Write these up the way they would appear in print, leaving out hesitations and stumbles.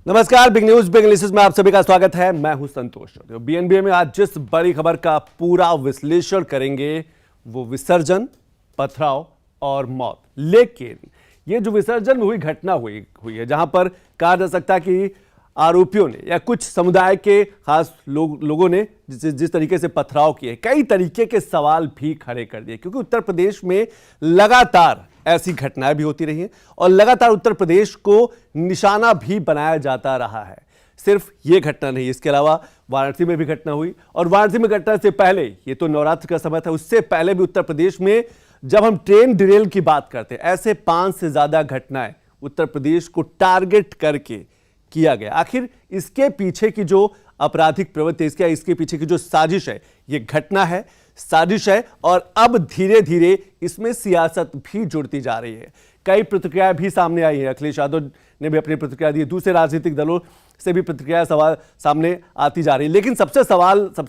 नमस्कार, big news big analysis में आप सभी का स्वागत है। मैं हूं संतोष। बीएनबीए में आज जिस बड़ी खबर का पूरा विश्लेषण करेंगे वो विसर्जन, पथराव और मौत। लेकिन ये जो विसर्जन में हुई घटना हुई है, जहां पर कहा जा सकता है कि आरोपियों ने या कुछ समुदाय के खास लोगों ने जिस तरीके से पथराव किए, कई तरीके के सवाल भी खड़े कर दिए, क्योंकि उत्तर प्रदेश में लगातार ऐसी घटनाएं भी होती रही हैं और लगातार उत्तर प्रदेश को निशाना भी बनाया जाता रहा है। सिर्फ ये घटना नहीं, इसके अलावा वाराणसी में भी घटना हुई, और वाराणसी में घटना से पहले, ये तो नवरात्र का समय था, उससे पहले भी उत्तर प्रदेश में जब हम ट्रेन डिरेल की बात करते हैं, ऐसे 5 से ज्यादा घटनाएं उत्तर प्रदेश को टारगेट करके किया गया। आखिर इसके पीछे की जो आपराधिक प्रवृत्ति, इसके पीछे की जो साजिश है, ये घटना है, साजिश है, और अब धीरे धीरे इसमें सियासत भी जुड़ती जा रही है। कई प्रतिक्रियाएं भी सामने आई हैं। अखिलेश यादव ने भी अपनी प्रतिक्रिया दी, दूसरे राजनीतिक दलों से भी प्रतिक्रिया सवाल सामने आती जा रही है। लेकिन सबसे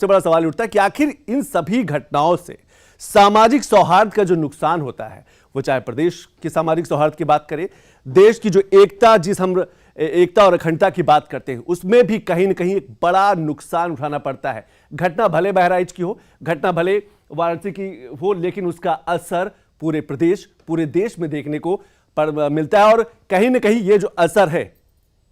बड़ा सवाल उठता है कि आखिर इन सभी घटनाओं से सामाजिक सौहार्द का जो नुकसान होता है, वो चाहे प्रदेश की सामाजिक सौहार्द की बात करें, देश की जो एकता और अखंडता की बात करते हैं, उसमें भी कहीं ना कहीं एक बड़ा नुकसान उठाना पड़ता है। घटना भले बहराइच की हो, घटना भले वाराणसी की हो, लेकिन उसका असर पूरे प्रदेश, पूरे देश में देखने को मिलता है, और कहीं ना कहीं ये जो असर है,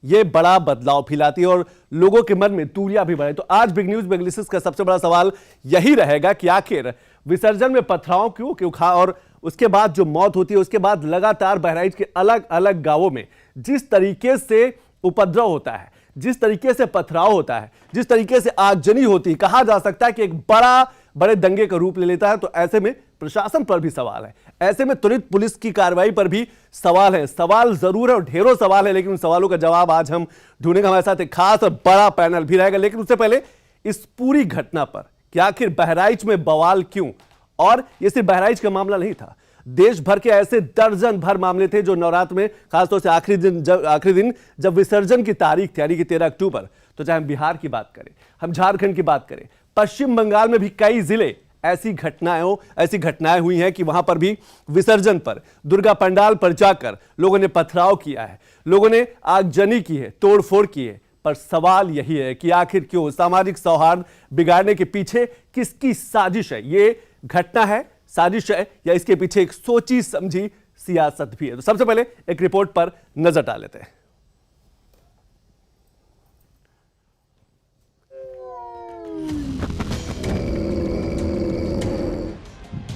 ये बड़ा बदलाव फैलाती है और लोगों के मन में दूरियां भी बढ़े। तो आज बिग न्यूज बिग एनालिसिस का सबसे बड़ा सवाल यही रहेगा कि आखिर विसर्जन में पथराव क्यों और उसके बाद जो मौत होती है, उसके बाद लगातार बहराइच के अलग अलग गांवों में जिस तरीके से उपद्रव होता है, जिस तरीके से पथराव होता है, जिस तरीके से आगजनी होती है, कहा जा सकता है कि एक बड़े दंगे का रूप ले लेता है। तो ऐसे में प्रशासन पर भी सवाल है, ऐसे में त्वरित पुलिस की कार्रवाई पर भी सवाल है। सवाल जरूर है और ढेरों सवाल है, लेकिन उन सवालों का जवाब आज हम ढूंढेंगे। हमारे साथ एक खास और बड़ा पैनल भी रहेगा, लेकिन उससे पहले इस पूरी घटना पर कि आखिर बहराइच में बवाल क्यों, और यह सिर्फ बहराइच का मामला नहीं था, देश भर के ऐसे दर्जन भर मामले थे जो नवरात्र में, खासतौर से आखिरी दिन जब विसर्जन की तारीख थी, यानी कि 13 अक्टूबर, तो चाहे हम बिहार की बात करें, हम झारखंड की बात करें, पश्चिम बंगाल में भी कई जिले ऐसी घटनाएं हुई हैं कि वहां पर भी विसर्जन पर, दुर्गा पंडाल पर जाकर लोगों ने पथराव किया है, लोगों ने आगजनी की है, तोड़फोड़ की है। पर सवाल यही है कि आखिर क्यों, सामाजिक सौहार्द बिगाड़ने के पीछे किसकी साजिश है? ये घटना है, साजिश है, या इसके पीछे एक सोची समझी सियासत भी है? तो सबसे पहले एक रिपोर्ट पर नजर डाल लेते हैं।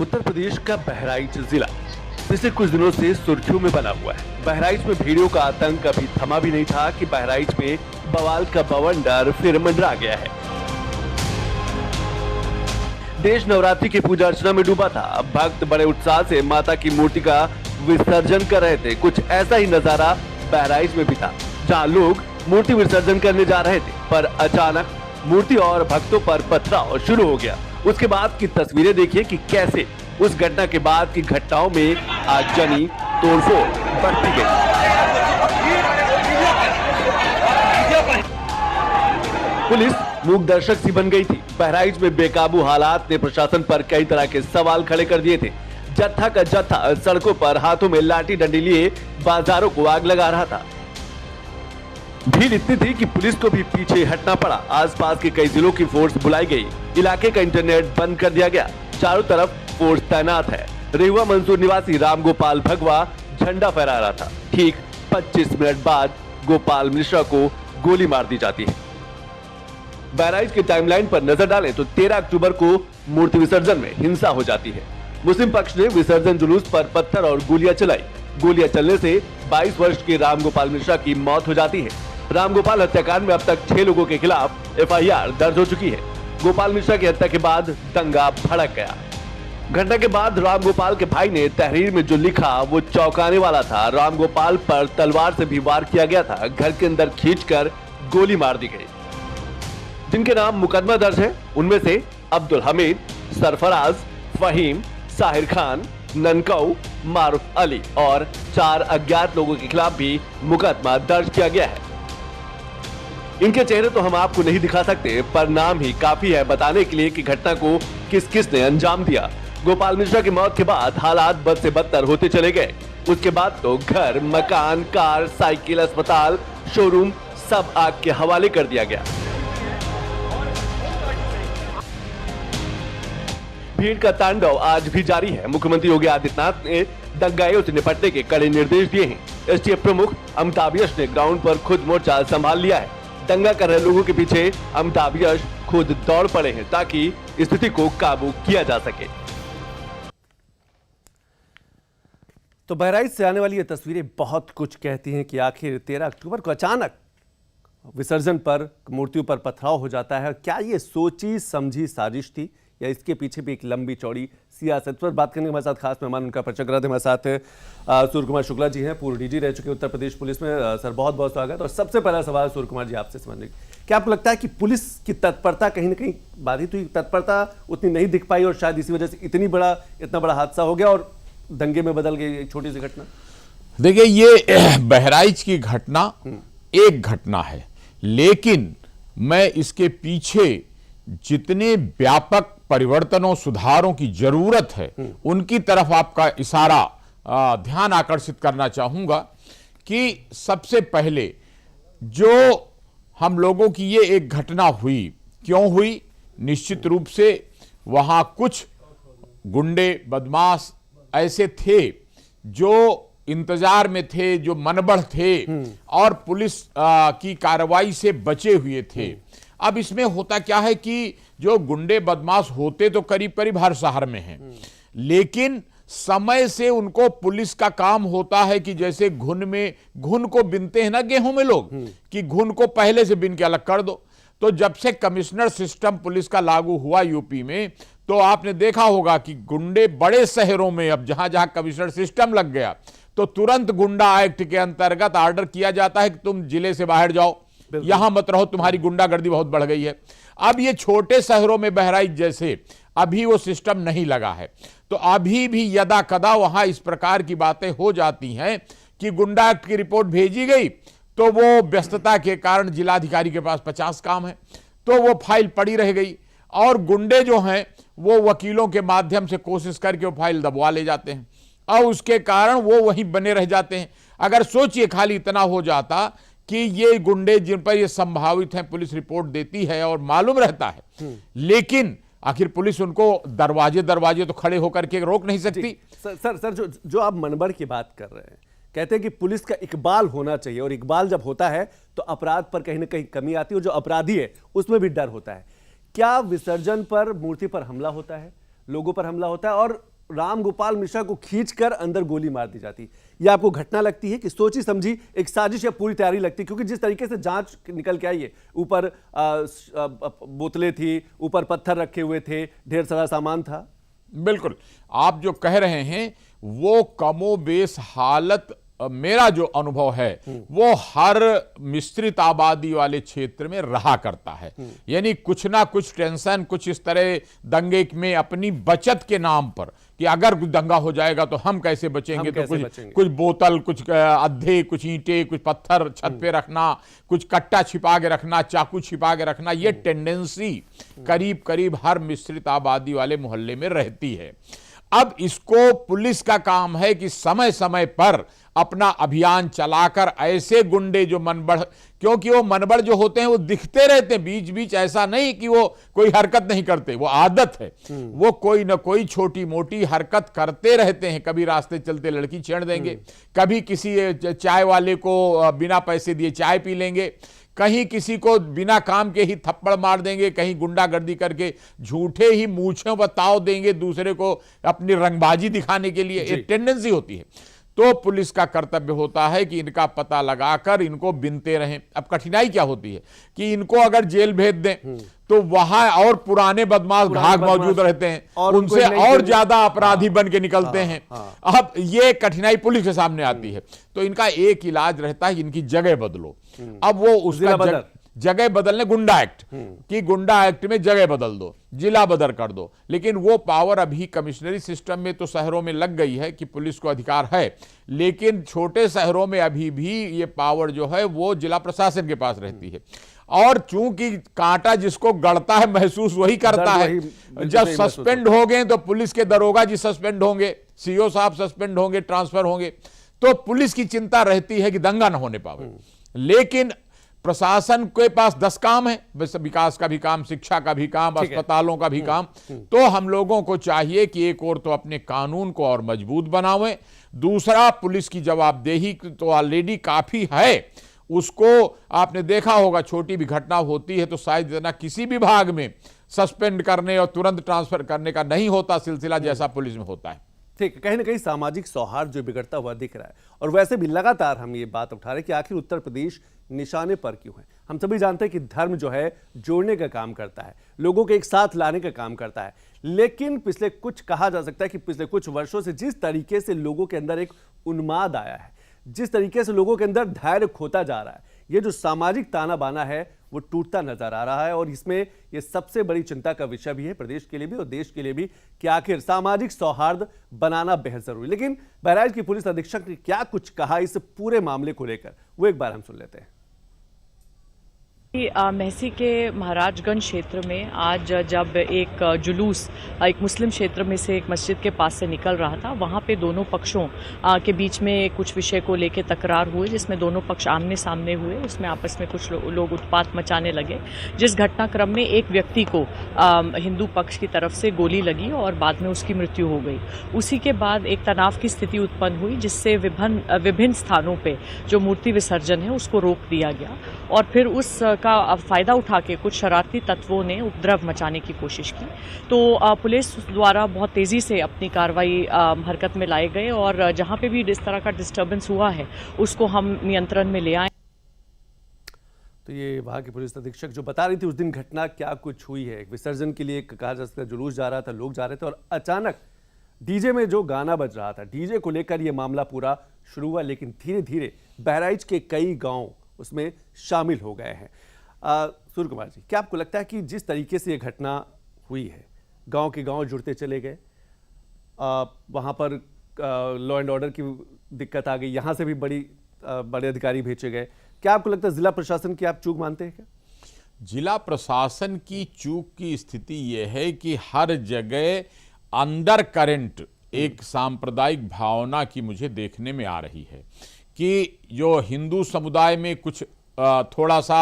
उत्तर प्रदेश का बहराइच जिला पिछले कुछ दिनों से सुर्खियों में बना हुआ है। बहराइच में भीड़ों का आतंक अभी थमा भी नहीं था कि बहराइच में बवाल का बवंडर फिर मंडरा गया है। देश नवरात्रि की पूजा अर्चना में डूबा था। अब भक्त बड़े उत्साह से माता की मूर्ति का विसर्जन कर रहे थे। कुछ ऐसा ही नजारा बहराइच में भी था, जहां लोग मूर्ति विसर्जन करने जा रहे थे, पर अचानक मूर्ति और भक्तों पर पथराव शुरू हो गया। उसके बाद की तस्वीरें देखिए कि कैसे उस घटना के बाद की घटनाओं में आगजनी, तोड़फोड़ बढ़ती गई। पुलिस मूक दर्शक सी बन गई थी। बहराइच में बेकाबू हालात ने प्रशासन पर कई तरह के सवाल खड़े कर दिए थे। जत्था का जत्था सड़कों पर हाथों में लाठी डंडी लिए बाजारों को आग लगा रहा था। भीड़ इतनी थी कि पुलिस को भी पीछे हटना पड़ा। आसपास के कई जिलों की फोर्स बुलाई गई। इलाके का इंटरनेट बंद कर दिया गया। चारों तरफ फोर्स तैनात है। रेहुआ मंसूर निवासी रामगोपाल भगवा झंडा फहरा रहा था। ठीक 25 मिनट बाद गोपाल मिश्रा को गोली मार दी जाती है। बहराइच के टाइमलाइन पर नजर डालें तो 13 अक्टूबर को मूर्ति विसर्जन में हिंसा हो जाती है। मुस्लिम पक्ष ने विसर्जन जुलूस पर पत्थर और गोलियां चलाई। गोलियां चलने से 22 वर्ष के रामगोपाल मिश्रा की मौत हो जाती है। रामगोपाल हत्याकांड में अब तक 6 लोगों के खिलाफ एफआईआर दर्ज हो चुकी है। गोपाल मिश्रा की हत्या के बाद दंगा भड़क गया। घटना के बाद रामगोपाल के भाई ने तहरीर में जो लिखा वो चौंकाने वाला था। रामगोपाल पर तलवार से भी वार किया गया था। घर के अंदर खींचकर गोली मार दी गई। जिनके नाम मुकदमा दर्ज है उनमें से अब्दुल हमीद, सरफराज, फहीम, साहिर खान, ननकऊ, मारूफ अली और 4 अज्ञात लोगों के खिलाफ भी मुकदमा दर्ज किया गया है। इनके चेहरे तो हम आपको नहीं दिखा सकते, पर नाम ही काफी है बताने के लिए कि घटना को किस किस ने अंजाम दिया। गोपाल मिश्रा की मौत के बाद हालात बद से बदतर होते चले गए। उसके बाद तो घर, मकान, कार, साइकिल, अस्पताल, शोरूम सब आग के हवाले कर दिया गया। भीड़ का तांडव आज भी जारी है। मुख्यमंत्री योगी आदित्यनाथ ने दंगाइयों से निपटने के कड़े निर्देश दिए हैं। एसटीएफ प्रमुख अमिताभ यश ने ग्राउंड पर खुद मोर्चा संभाल लिया है। दंगा कर रहे लोगों के पीछे अमिताभ यश खुद दौड़ पड़े हैं ताकि स्थिति को काबू किया जा सके। तो बहराइच से आने वाली ये तस्वीरें बहुत कुछ कहती हैं कि आखिर 13 अक्टूबर को अचानक विसर्जन पर मूर्तियों पर पथराव हो जाता है। क्या ये सोची समझी साजिश थी या इसके पीछे भी एक लंबी चौड़ी सियासत? पर बात करने के हमारे साथ खास मेहमान, उनका परिचय करा दें। हमारे साथ सूर्य कुमार शुक्ला जी हैं, पूर्व डीजी रह चुके उत्तर प्रदेश पुलिस में। सर बहुत बहुत स्वागत। और सबसे पहला सवाल सूर्य कुमार जी आपसे संबंधित, क्या आपको लगता है कि पुलिस की तत्परता कहीं ना कहीं बाधित हुई? तत्परता उतनी नहीं दिख पाई और शायद इसी वजह से इतना बड़ा हादसा हो गया और दंगे में बदल गई एक छोटी सी घटना? देखिए, ये बहराइच की घटना एक घटना है, लेकिन मैं इसके पीछे जितने व्यापक परिवर्तनों सुधारों की जरूरत है उनकी तरफ आपका इशारा ध्यान आकर्षित करना चाहूंगा कि सबसे पहले जो हम लोगों की ये एक घटना हुई, क्यों हुई? निश्चित रूप से वहां कुछ गुंडे बदमाश ऐसे थे जो इंतजार में थे, जो मनबढ़ थे और पुलिस की कार्रवाई से बचे हुए थे। अब इसमें होता क्या है कि जो गुंडे बदमाश होते तो करीब करीब हर शहर में हैं, लेकिन समय से उनको पुलिस का काम होता है कि जैसे घुन को बिनते हैं ना गेहूं में लोग, कि घुन को पहले से बिन के अलग कर दो। तो जब से कमिश्नर सिस्टम पुलिस का लागू हुआ यूपी में, तो आपने देखा होगा कि गुंडे बड़े शहरों में अब जहां जहां कमिश्नर सिस्टम लग गया तो तुरंत गुंडा एक्ट के अंतर्गत ऑर्डर किया जाता है कि तुम जिले से बाहर जाओ, यहां मत रहो, तुम्हारी गुंडागर्दी बहुत बढ़ गई है। अब ये छोटे शहरों में बहराइच जैसे अभी वो सिस्टम नहीं लगा है, तो अभी भी यदा कदा वहां इस प्रकार की बातें हो जाती हैं कि गुंडा एक्ट की रिपोर्ट भेजी गई तो वो व्यस्तता के कारण जिलाधिकारी के पास 50 काम है, तो वो फाइल पड़ी रह गई और गुंडे जो हैं वो वकीलों के माध्यम से कोशिश करके वो फाइल दबवा ले जाते हैं और उसके कारण वो वहीं बने रह जाते हैं। अगर सोचिए खाली इतना हो जाता कि ये गुंडे जिन पर ये संभावित हैं, पुलिस रिपोर्ट देती है और मालूम रहता है, लेकिन आखिर पुलिस उनको दरवाजे तो खड़े होकर के रोक नहीं सकती। सर जो आप मनबढ़ की बात कर रहे हैं, कहते हैं कि पुलिस का इकबाल होना चाहिए और इकबाल जब होता है तो अपराध पर कहीं ना कहीं कमी आती है और जो अपराधी है उसमें भी डर होता है। क्या विसर्जन पर मूर्ति पर हमला होता है, लोगों पर हमला होता है और राम गोपाल मिश्रा को खींचकर अंदर गोली मार दी जाती? यह आपको घटना लगती है कि सोची समझी एक साजिश या पूरी तैयारी लगती है? क्योंकि जिस तरीके से जांच निकल के आई है, ऊपर बोतलें थी, ऊपर पत्थर रखे हुए थे, ढेर सारा सामान था। बिल्कुल, आप जो कह रहे हैं वो कमोबेश हालत मेरा जो अनुभव है वो हर मिश्रित आबादी वाले क्षेत्र में रहा करता है। यानी कुछ ना कुछ टेंशन, कुछ इस तरह दंगे में अपनी बचत के नाम पर कि अगर दंगा हो जाएगा तो हम कैसे बचेंगे, तो कुछ बोतल, कुछ अद्धे, कुछ ईंटें, कुछ पत्थर छत पे रखना, कुछ कट्टा छिपा के रखना, चाकू छिपा के रखना, ये टेंडेंसी करीब करीब हर मिश्रित आबादी वाले मोहल्ले में रहती है। अब इसको पुलिस का काम है कि समय समय पर अपना अभियान चलाकर ऐसे गुंडे जो मनबढ़, क्योंकि वो मनबढ़ जो होते हैं वो दिखते रहते हैं बीच बीच, ऐसा नहीं कि वो कोई हरकत नहीं करते, वो आदत है, वो कोई ना कोई छोटी मोटी हरकत करते रहते हैं। कभी रास्ते चलते लड़की छेड़ देंगे, कभी किसी चाय वाले को बिना पैसे दिए चाय पी लेंगे, कहीं किसी को बिना काम के ही थप्पड़ मार देंगे, कहीं गुंडागर्दी करके झूठे ही मूंछों पर ताव देंगे दूसरे को अपनी रंगबाजी दिखाने के लिए। एक टेंडेंसी होती है। तो पुलिस का कर्तव्य होता है कि इनका पता लगाकर इनको बिनते रहें। अब कठिनाई क्या होती है कि इनको अगर जेल भेज दें तो वहां और पुराने बदमाश घाघ मौजूद रहते हैं और उनसे और ज्यादा अपराधी बन के निकलते हैं। अब ये कठिनाई पुलिस के सामने आती है, तो इनका एक इलाज रहता है, इनकी जगह बदलो। अब वो उसका जगह बदलने, गुंडा एक्ट कि गुंडा एक्ट में जगह बदल दो, जिला बदल कर दो, लेकिन वो पावर अभी कमिश्नरी सिस्टम में तो शहरों में लग गई है कि पुलिस को अधिकार है, लेकिन छोटे शहरों में अभी भी ये पावर जो है वो जिला प्रशासन के पास रहती है। और चूंकि कांटा जिसको गड़ता है महसूस वही करता है। जब सस्पेंड हो गए तो पुलिस के दरोगा जी सस्पेंड होंगे, सीओ साहब सस्पेंड होंगे, ट्रांसफर होंगे, तो पुलिस की चिंता रहती है कि दंगा ना होने पावे। लेकिन प्रशासन के पास 10 काम है, वैसे विकास का भी काम, शिक्षा का भी काम, अस्पतालों का भी काम। तो हम लोगों को चाहिए कि एक और तो अपने कानून को और मजबूत बनावें, दूसरा पुलिस की जवाबदेही तो ऑलरेडी काफी है। उसको आपने देखा होगा, छोटी भी घटना होती है तो शायद इतना किसी भी विभाग में सस्पेंड करने और तुरंत ट्रांसफर करने का नहीं होता सिलसिला जैसा पुलिस में होता है। ठीक है, कहीं ना कहीं सामाजिक सौहार्द जो बिगड़ता हुआ दिख रहा है। और वैसे भी लगातार हम ये बात उठा रहे हैं कि आखिर उत्तर प्रदेश निशाने पर क्यों है। हम सभी जानते हैं कि धर्म जो है जोड़ने का काम करता है, लोगों को एक साथ लाने का काम करता है। लेकिन पिछले कुछ कहा जा सकता है कि पिछले कुछ वर्षों से जिस तरीके से लोगों के अंदर एक उन्माद आया है, जिस तरीके से लोगों के अंदर धैर्य खोता जा रहा है, ये जो सामाजिक ताना बाना है वो टूटता नजर आ रहा है। और इसमें ये सबसे बड़ी चिंता का विषय भी है प्रदेश के लिए भी और देश के लिए भी कि आखिर सामाजिक सौहार्द बनाना बेहद जरूरी। लेकिन बहराइच की पुलिस अधीक्षक ने क्या कुछ कहा इस पूरे मामले को लेकर, वो एक बार हम सुन लेते हैं। महसी के महाराजगंज क्षेत्र में आज जब एक जुलूस एक मुस्लिम क्षेत्र में से एक मस्जिद के पास से निकल रहा था, वहाँ पे दोनों पक्षों के बीच में कुछ विषय को लेकर तकरार हुई, जिसमें दोनों पक्ष आमने सामने हुए। उसमें आपस में कुछ लोग उत्पात मचाने लगे, जिस घटनाक्रम में एक व्यक्ति को हिंदू पक्ष की तरफ से गोली लगी और बाद में उसकी मृत्यु हो गई। उसी के बाद एक तनाव की स्थिति उत्पन्न हुई, जिससे विभिन्न स्थानों पर जो मूर्ति विसर्जन है उसको रोक दिया गया और फिर उस का फायदा उठा के कुछ शरारती तत्वों ने उपद्रव मचाने की कोशिश की। तो पुलिस द्वारा बहुत तेजी से अपनी कार्रवाई हरकत में लाए गए और जहां पे भी इस तरह का डिस्टर्बेंस हुआ है उसको हम नियंत्रण में ले आए। तो ये वहां की पुलिस अधीक्षक जो बता रही थी उस दिन घटना क्या कुछ हुई है। विसर्जन के लिए कहा जा सकता है जुलूस जा रहा था, लोग जा रहे थे और अचानक डीजे में जो गाना बज रहा था, डीजे को लेकर यह मामला पूरा शुरू हुआ। लेकिन धीरे धीरे बहराइच के कई गांव उसमें शामिल हो गए हैं। सूर्य कुमार जी, क्या आपको लगता है कि जिस तरीके से ये घटना हुई है, गांव के गांव जुड़ते चले गए, वहां पर लॉ एंड ऑर्डर की दिक्कत आ गई, यहां से भी बड़े अधिकारी भेजे गए, क्या आपको लगता है जिला प्रशासन की आप चूक मानते हैं क्या? जिला प्रशासन की चूक की स्थिति यह है कि हर जगह अंडर करंट एक सांप्रदायिक भावना की मुझे देखने में आ रही है कि जो हिंदू समुदाय में कुछ थोड़ा सा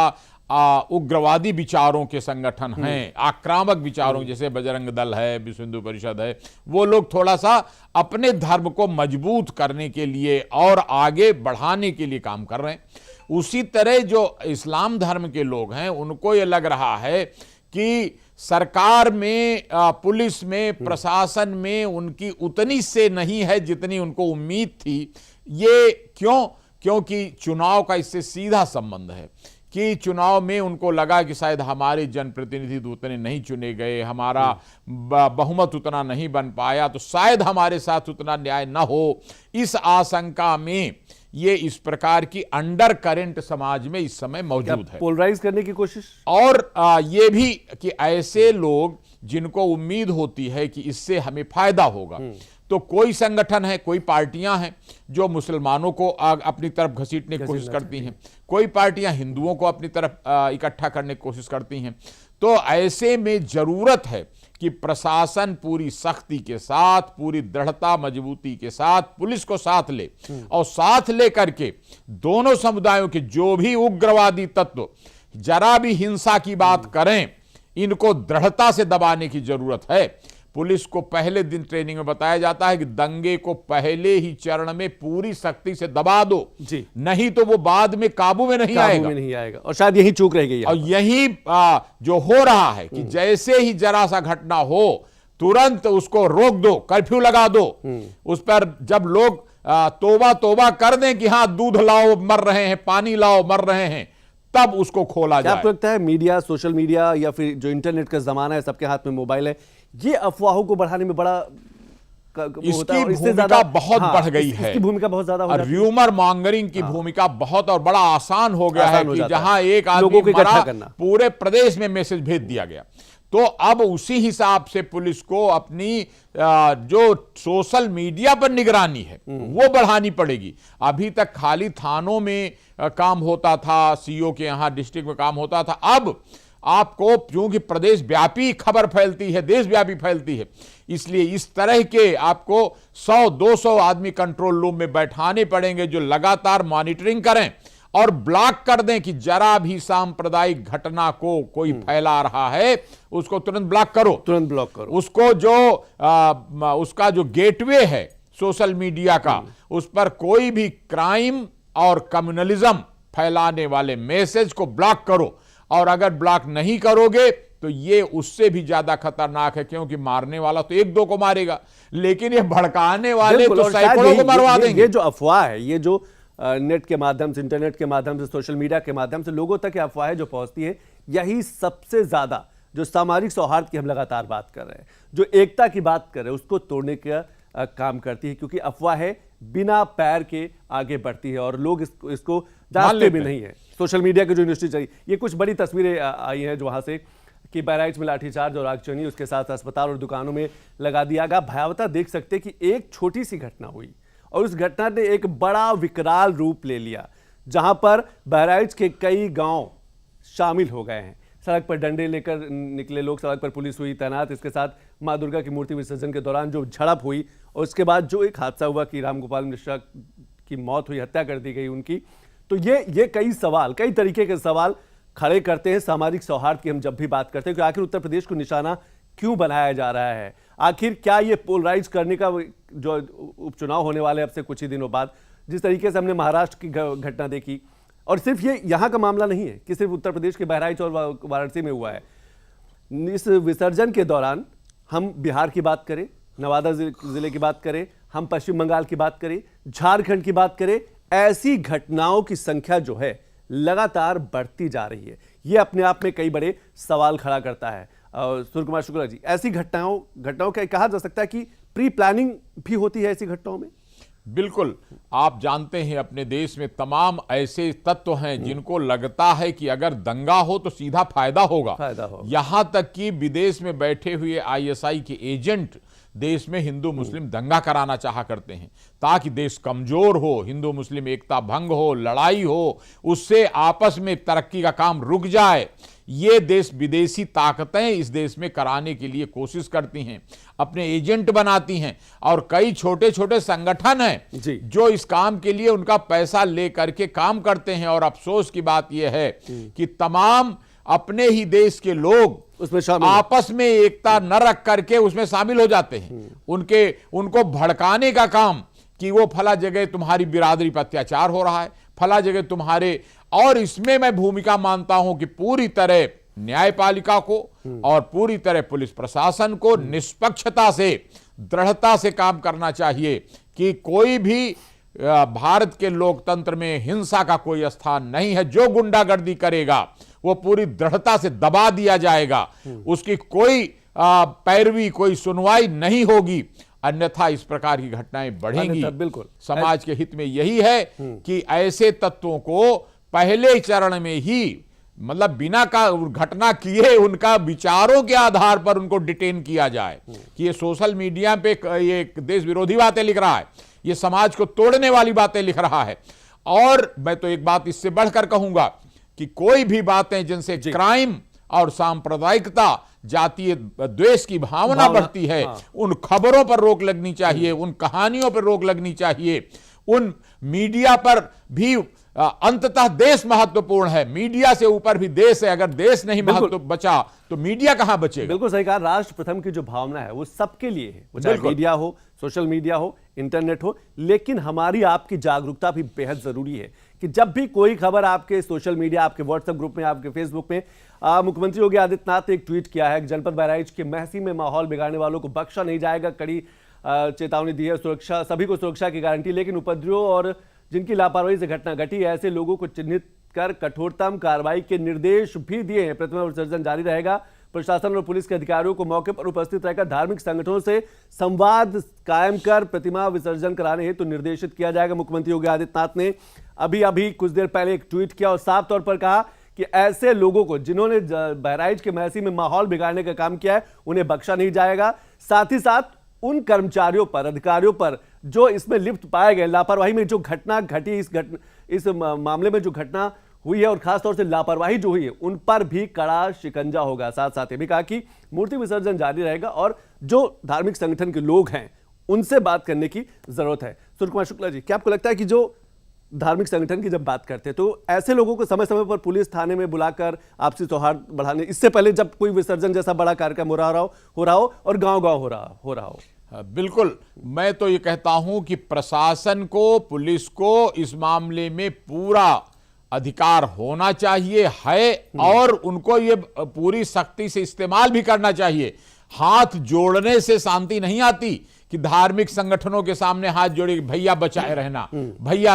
उग्रवादी विचारों के संगठन हैं, आक्रामक विचारों जैसे बजरंग दल है, विश्व हिंदू परिषद है, वो लोग थोड़ा सा अपने धर्म को मजबूत करने के लिए और आगे बढ़ाने के लिए काम कर रहे हैं। उसी तरह जो इस्लाम धर्म के लोग हैं उनको ये लग रहा है कि सरकार में, पुलिस में, प्रशासन में उनकी उतनी से नहीं है जितनी उनको उम्मीद थी। ये क्यों? क्योंकि चुनाव का इससे सीधा संबंध है कि चुनाव में उनको लगा कि शायद हमारे जनप्रतिनिधि उतने नहीं चुने गए, हमारा बहुमत उतना नहीं बन पाया, तो शायद हमारे साथ उतना न्याय न हो। इस आशंका में ये इस प्रकार की अंडर करंट समाज में इस समय मौजूद है, पोलराइज करने की कोशिश। और ये भी कि ऐसे लोग जिनको उम्मीद होती है कि इससे हमें फायदा होगा, तो कोई संगठन है, कोई पार्टियां हैं जो मुसलमानों को अपनी तरफ घसीटने की कोशिश करती हैं, कोई पार्टियां हिंदुओं को अपनी तरफ इकट्ठा करने की कोशिश करती हैं। तो ऐसे में जरूरत है कि प्रशासन पूरी सख्ती के साथ, पूरी दृढ़ता मजबूती के साथ पुलिस को साथ ले और साथ लेकर के दोनों समुदायों के जो भी उग्रवादी तत्व जरा भी हिंसा की बात करें, इनको दृढ़ता से दबाने की जरूरत है। पुलिस को पहले दिन ट्रेनिंग में बताया जाता है कि दंगे को पहले ही चरण में पूरी सख्ती से दबा दो जी, नहीं तो वो बाद में काबू में नहीं आएगा। और शायद यही चूक रह गई। और यही जो हो रहा है कि जैसे ही जरा सा घटना हो तुरंत उसको रोक दो, कर्फ्यू लगा दो। उस पर जब लोग तोबा तोबा कर दें कि हाँ दूध लाओ मर रहे हैं, पानी लाओ मर रहे हैं, तब उसको खोला जाए। आपको लगता है मीडिया, सोशल मीडिया या फिर जो इंटरनेट का जमाना है, सबके हाथ में मोबाइल है, ये अफवाहों को बढ़ाने में बड़ा इसकी भूमिका बहुत बढ़ गई है। इसकी भूमिका बहुत ज्यादा हो जाती है। र्यूमर मॉन्गरिंग की भूमिका बहुत और बड़ा आसान हो गया है कि जहां एक आदमी मरा पूरे प्रदेश में मैसेज भेज दिया गया। तो अब उसी हिसाब से पुलिस को अपनी जो सोशल मीडिया पर निगरानी है वो बढ़ानी पड़ेगी। अभी तक खाली थानों में काम होता था, सीओ के यहाँ डिस्ट्रिक्ट में काम होता था। अब आपको क्योंकि प्रदेश व्यापी खबर फैलती है, देश व्यापी फैलती है, इसलिए इस तरह के आपको 100-200 आदमी कंट्रोल रूम में बैठाने पड़ेंगे जो लगातार मॉनिटरिंग करें और ब्लॉक कर दें कि जरा भी सांप्रदायिक घटना को कोई फैला रहा है उसको तुरंत ब्लॉक करो, तुरंत ब्लॉक करो। उसको जो उसका जो गेटवे है सोशल मीडिया का, उस पर कोई भी क्राइम और कम्युनलिज्म फैलाने वाले मैसेज को ब्लॉक करो। और अगर ब्लॉक नहीं करोगे तो ये उससे भी ज्यादा खतरनाक है, क्योंकि मारने वाला तो एक दो को मारेगा, लेकिन ये भड़काने वाले तो सैकड़ों को मरवा देंगे। ये जो अफवाह है, ये जो नेट के माध्यम से, इंटरनेट के माध्यम से, सोशल मीडिया के माध्यम से लोगों तक ये अफवाहें जो पहुंचती है, यही सबसे ज्यादा जो सामाजिक सौहार्द की हम लगातार बात कर रहे हैं, जो एकता की बात कर रहे हैं, उसको तोड़ने का काम करती है। क्योंकि अफवाहें बिना पैर के आगे बढ़ती है और लोग इसको जानते भी नहीं है। सोशल मीडिया की जो इंडस्ट्री चाहिए, ये कुछ बड़ी तस्वीरें आई हैं जो वहां से कि बहराइच में लाठीचार्ज और आगजनी, उसके साथ अस्पताल और दुकानों में लगा दिया गया। भयावहता देख सकते हैं कि एक छोटी सी घटना हुई और उस घटना ने एक बड़ा विकराल रूप ले लिया, जहां पर बहराइच के कई गांव शामिल हो गए हैं। सड़क पर डंडे लेकर निकले लोग, सड़क पर पुलिस हुई तैनात। इसके साथ मां दुर्गा की मूर्ति विसर्जन के दौरान जो झड़प हुई और उसके बाद जो एक हादसा हुआ कि रामगोपाल मिश्रा की मौत हुई, हत्या कर दी गई उनकी। तो ये कई सवाल, कई तरीके के सवाल खड़े करते हैं सामाजिक सौहार्द की हम जब भी बात करते हैं कि आखिर उत्तर प्रदेश को निशाना क्यों बनाया जा रहा है। आखिर क्या ये पोलराइज करने का जो उपचुनाव होने वाले अब से कुछ ही दिनों बाद, जिस तरीके से हमने महाराष्ट्र की घटना देखी, और सिर्फ ये यहाँ का मामला नहीं है कि सिर्फ उत्तर प्रदेश के बहराइच और वाराणसी में हुआ है। इस विसर्जन के दौरान हम बिहार की बात करें, नवादा जिले की बात करें, हम पश्चिम बंगाल की बात करें, झारखंड की बात करें, ऐसी घटनाओं की संख्या जो है लगातार बढ़ती जा रही है। यह अपने आप में कई बड़े सवाल खड़ा करता है। सूर्य कुमार शुक्ला जी, ऐसी घटनाओं का कहा जा सकता है कि प्री प्लानिंग भी होती है ऐसी घटनाओं में? बिल्कुल। आप जानते हैं अपने देश में तमाम ऐसे तत्व हैं जिनको लगता है कि अगर दंगा हो तो सीधा फायदा होगा। यहां तक कि विदेश में बैठे हुए आईएसआई के एजेंट देश में हिंदू मुस्लिम दंगा कराना चाहा करते हैं ताकि देश कमजोर हो, हिंदू मुस्लिम एकता भंग हो, लड़ाई हो, उससे आपस में तरक्की का काम रुक जाए। ये देश विदेशी ताकतें इस देश में कराने के लिए कोशिश करती हैं, अपने एजेंट बनाती हैं, और कई छोटे छोटे संगठन हैं जो इस काम के लिए उनका पैसा लेकर के काम करते हैं। और अफसोस की बात यह है कि तमाम अपने ही देश के लोग उसमें आपस में एकता न रख करके उसमें शामिल हो जाते हैं। उनको भड़काने का काम कि वो फला जगह तुम्हारी बिरादरी पर अत्याचार हो रहा है, फला जगह तुम्हारे, और इसमें मैं भूमिका मानता हूं कि पूरी तरह न्यायपालिका को और पूरी तरह पुलिस प्रशासन को निष्पक्षता से, दृढ़ता से काम करना चाहिए कि कोई भी भारत के लोकतंत्र में हिंसा का कोई स्थान नहीं है। जो गुंडागर्दी करेगा वो पूरी दृढ़ता से दबा दिया जाएगा, उसकी कोई पैरवी, कोई सुनवाई नहीं होगी, अन्यथा इस प्रकार की घटनाएं बढ़ेंगी। बिल्कुल समाज के हित में यही है कि ऐसे तत्वों को पहले चरण में ही, मतलब बिना का घटना किए उनका विचारों के आधार पर उनको डिटेन किया जाए कि ये सोशल मीडिया पे ये देश विरोधी बातें लिख रहा है, ये समाज को तोड़ने वाली बातें लिख रहा है। और मैं तो एक बात इससे बढ़कर कहूंगा कि कोई भी बातें जिनसे क्राइम और सांप्रदायिकता, जातीय द्वेष की भावना बढ़ती है, उन खबरों पर रोक लगनी चाहिए, उन कहानियों पर रोक लगनी चाहिए। उन मीडिया पर भी अंततः देश महत्वपूर्ण है, मीडिया से ऊपर भी देश है। अगर देश नहीं महत्व बचा तो मीडिया कहां बचेगा? बिल्कुल सही कहा। राष्ट्र प्रथम की जो भावना है वो सबके लिए है, वो चाहे मीडिया हो, सोशल मीडिया हो, इंटरनेट हो। लेकिन हमारी आपकी जागरूकता भी बेहद जरूरी है कि जब भी कोई खबर आपके सोशल मीडिया, आपके व्हाट्सएप ग्रुप में, आपके फेसबुक में, मुख्यमंत्री योगी आदित्यनाथ ने एक ट्वीट किया है, जनपद बहराइच के महसी में माहौल बिगाड़ने वालों को बख्शा नहीं जाएगा, कड़ी चेतावनी दी है, सुरक्षा, सभी को सुरक्षा की गारंटी। लेकिन उपद्रवियों और जिनकी लापरवाही से घटना घटी, ऐसे लोगों को चिन्हित कर कठोरतम कार्रवाई के निर्देश भी दिए हैं। प्रतिमा विसर्जन जारी रहेगा। प्रशासन और पुलिस के अधिकारियों को मौके पर उपस्थित रहकर धार्मिक संगठनों से संवाद कायम कर प्रतिमा विसर्जन कराने हेतु निर्देशित किया जाएगा। मुख्यमंत्री योगी आदित्यनाथ ने अभी कुछ देर पहले एक ट्वीट किया और साफ तौर पर कहा कि ऐसे लोगों को जिन्होंने बहराइच के महसी में माहौल बिगाड़ने का काम किया है, उन्हें बख्शा नहीं जाएगा। साथ ही साथ उन कर्मचारियों पर, अधिकारियों पर जो इसमें लिप्त पाए गए, लापरवाही में जो घटना घटी, इस मामले में जो घटना हुई है और खासतौर से लापरवाही जो हुई है, उन पर भी कड़ा शिकंजा होगा। साथ साथ ये भी कहा कि मूर्ति विसर्जन जारी रहेगा और जो धार्मिक संगठन के लोग हैं उनसे बात करने की जरूरत है। सूर्य कुमार शुक्ला जी, क्या आपको लगता है कि जो धार्मिक संगठन की जब बात करते हैं तो ऐसे लोगों को समय समय पर पुलिस थाने में बुलाकर आपसी सौहार्द बढ़ाने, इससे पहले जब कोई विसर्जन जैसा बड़ा कार्यक्रम हो रहा हो और गांव-गांव हो रहा हो। बिल्कुल, मैं तो ये कहता हूं कि प्रशासन को, पुलिस को इस मामले में पूरा अधिकार होना चाहिए है और उनको ये पूरी सख्ती से इस्तेमाल भी करना चाहिए। हाथ जोड़ने से शांति नहीं आती कि धार्मिक संगठनों के सामने हाथ जोड़े भैया बचाए रहना, भैया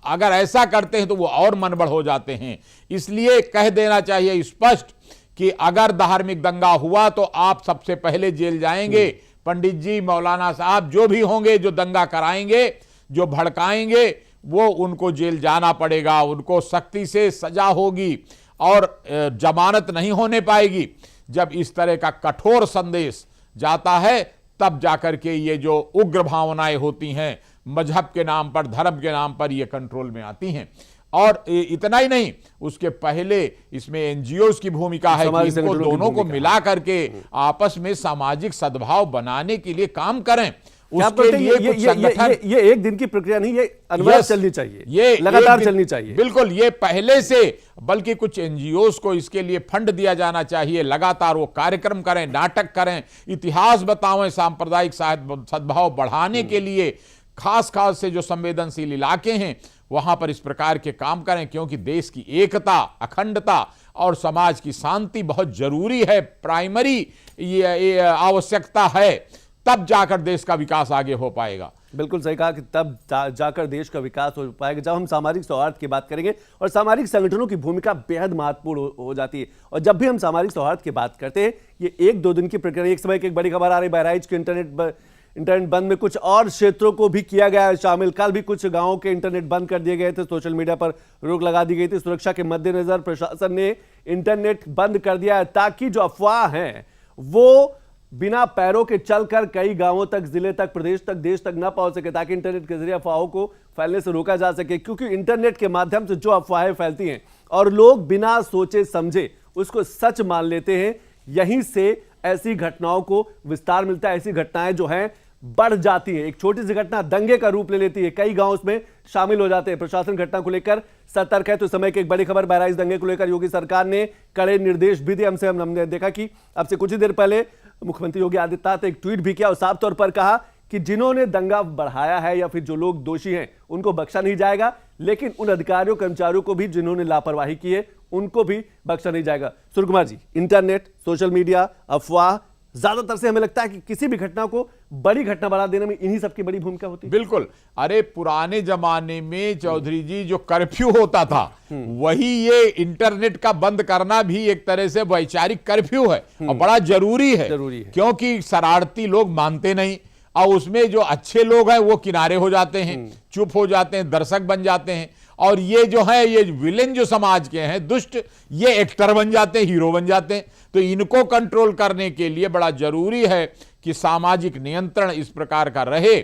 अगर ऐसा करते हैं तो वो और मनबड़ हो जाते हैं। इसलिए कह देना चाहिए स्पष्ट कि अगर धार्मिक दंगा हुआ तो आप सबसे पहले जेल जाएंगे। पंडित जी, मौलाना साहब जो भी होंगे जो दंगा कराएंगे, जो भड़काएंगे, वो उनको जेल जाना पड़ेगा, उनको सख्ती से सजा होगी और जमानत नहीं होने पाएगी। जब इस तरह का कठोर संदेश जाता है तब जाकर के ये जो उग्र भावनाएं होती हैं मजहब के नाम पर, धर्म के नाम पर, ये कंट्रोल में आती हैं। और इतना ही नहीं, उसके पहले इसमें एनजीओज की भूमिका है कि इनको दोनों को मिला करके आपस में सामाजिक सद्भाव बनाने के लिए काम करें। उसके लिए कुछ संगठन, ये एक दिन की प्रक्रिया नहीं, ये अनिवार्य चलनी चाहिए, ये लगातार चलनी चाहिए। बिल्कुल, ये पहले से, बल्कि कुछ एनजीओज को इसके लिए फंड दिया जाना चाहिए। लगातार वो कार्यक्रम करें, नाटक करें, इतिहास बताएं, सांप्रदायिक सद्भाव बढ़ाने के लिए खास से जो संवेदनशील इलाके हैं वहां पर इस प्रकार के काम करें, क्योंकि देश की एकता, अखंडता और समाज की शांति बहुत जरूरी है, प्राइमरी ये आवश्यकता है। तब जाकर देश का विकास आगे हो पाएगा। बिल्कुल सही कहा कि तब जाकर देश का विकास हो पाएगा जब हम सामाजिक सौहार्द की बात करेंगे। और सामाजिक संगठनों की भूमिका बेहद महत्वपूर्ण हो जाती है। और जब भी हम सामाजिक सौहार्द की बात करते हैं, ये 1-2 दिन की प्रक्रिया। एक समय की एक बड़ी खबर आ रही, बहराइच के इंटरनेट बंद में कुछ और क्षेत्रों को भी किया गया है शामिल। कल भी कुछ गांवों के इंटरनेट बंद कर दिए गए थे, सोशल मीडिया पर रोक लगा दी गई थी। सुरक्षा के मद्देनजर प्रशासन ने इंटरनेट बंद कर दिया है ताकि जो अफवाह हैं वो बिना पैरों के चलकर कई गांवों तक, जिले तक, प्रदेश तक, देश तक न पहुंच सके, ताकि इंटरनेट के जरिए अफवाहों को फैलने से रोका जा सके। क्योंकि इंटरनेट के माध्यम से जो अफवाहें फैलती हैं और लोग बिना सोचे समझे उसको सच मान लेते हैं, यहीं से ऐसी घटनाओं को विस्तार मिलता है। ऐसी घटनाएं जो हैं बढ़ जाती है। एक छोटी सी घटना दंगे का रूप ले लेती है, कई गांव उसमें शामिल हो जाते हैं। प्रशासन घटना को लेकर सतर्क है। तो समय की एक बड़ी खबर, बहराइच दंगे को लेकर योगी सरकार ने कड़े निर्देश भी दिए। हमने देखा कि अब से कुछ ही देर पहले मुख्यमंत्री योगी आदित्यनाथ ने एक ट्वीट भी किया और साफ तौर पर कहा कि जिन्होंने दंगा बढ़ाया है या फिर जो लोग दोषी हैं उनको बख्शा नहीं जाएगा, लेकिन उन अधिकारियों कर्मचारियों को भी जिन्होंने लापरवाही की है उनको भी बख्शा नहीं जाएगा। Surya Kumar ji, internet, social media, अफवाह, ज्यादातर से हमें लगता है कि किसी भी घटना को बड़ी घटना बना देने में इन्हीं सबकी बड़ी भूमिका होती है। बिल्कुल, अरे पुराने जमाने में चौधरी जी जो कर्फ्यू होता था वही ये इंटरनेट का बंद करना भी एक तरह से वैचारिक कर्फ्यू है और बड़ा जरूरी है, क्योंकि शरारती लोग मानते नहीं और उसमें जो अच्छे लोग हैं वो किनारे हो जाते हैं, चुप हो जाते हैं, दर्शक बन जाते हैं। और ये जो है, ये विलेन जो समाज के हैं, दुष्ट, ये एक्टर बन जाते हैं, हीरो बन जाते हैं। तो इनको कंट्रोल करने के लिए बड़ा जरूरी है कि सामाजिक नियंत्रण इस प्रकार का रहे।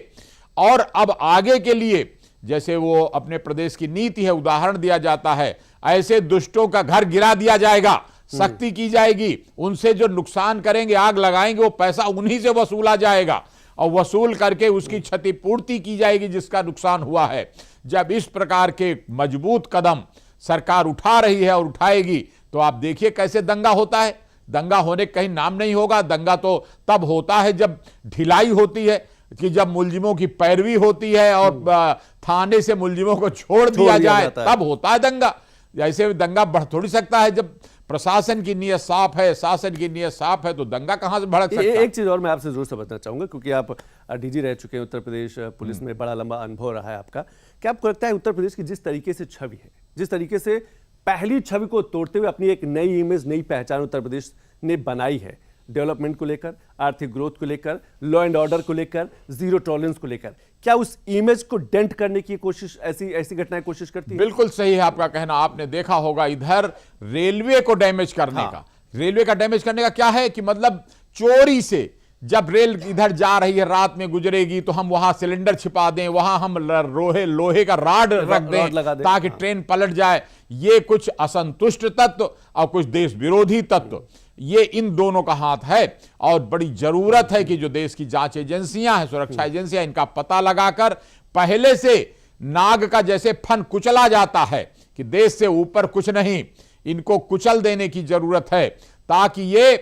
और अब आगे के लिए जैसे वो अपने प्रदेश की नीति है, उदाहरण दिया जाता है, ऐसे दुष्टों का घर गिरा दिया जाएगा, सख्ती की जाएगी, उनसे जो नुकसान करेंगे, आग लगाएंगे, वो पैसा उन्हीं से वसूला जाएगा और वसूल करके उसकी क्षतिपूर्ति की जाएगी जिसका नुकसान हुआ है। जब इस प्रकार के मजबूत कदम सरकार उठा रही है और उठाएगी तो आप देखिए कैसे दंगा होता है। दंगा होने कहीं नाम नहीं होगा। दंगा तो तब होता है जब ढिलाई होती है, कि जब मुलजिमों की पैरवी होती है और थाने से मुलजिमों को छोड़ दिया जाए, तब होता है दंगा। ऐसे दंगा बढ़ थोड़ी सकता है। जब प्रशासन की नीयत साफ है, शासन की नीयत साफ है, तो दंगा कहां से भड़क सकता है। एक चीज और मैं आपसे जरूर समझना चाहूंगा, क्योंकि आप डीजी रह चुके हैं, उत्तर प्रदेश पुलिस में बड़ा लंबा अनुभव रहा है आपका। क्या आपको लगता है उत्तर प्रदेश की जिस तरीके से छवि है, जिस तरीके से पहली छवि को तोड़ते हुए अपनी एक नई इमेज, नई पहचान उत्तर प्रदेश ने बनाई है, डेवलपमेंट को लेकर, आर्थिक ग्रोथ को लेकर, लॉ एंड ऑर्डर को लेकर, जीरो टॉलरेंस को लेकर, क्या उस इमेज को डेंट करने की कोशिश ऐसी घटनाएं कोशिश करती है? बिल्कुल सही है आपका कहना। आपने देखा होगा इधर रेलवे को डैमेज करने का, रेलवे का डैमेज करने का क्या है कि मतलब चोरी से जब रेल इधर जा रही है, रात में गुजरेगी, तो हम वहां सिलेंडर छिपा दें, वहां हम लोहे का राड रख दें ताकि ट्रेन पलट जाए। ये कुछ असंतुष्ट तत्व और कुछ देश विरोधी तत्व, ये इन दोनों का हाथ है। और बड़ी जरूरत है कि जो देश की जांच एजेंसियां हैं, सुरक्षा एजेंसियां, इनका पता लगाकर पहले से नाग का जैसे फन कुचला जाता है कि देश से ऊपर कुछ नहीं, इनको कुचल देने की जरूरत है ताकि ये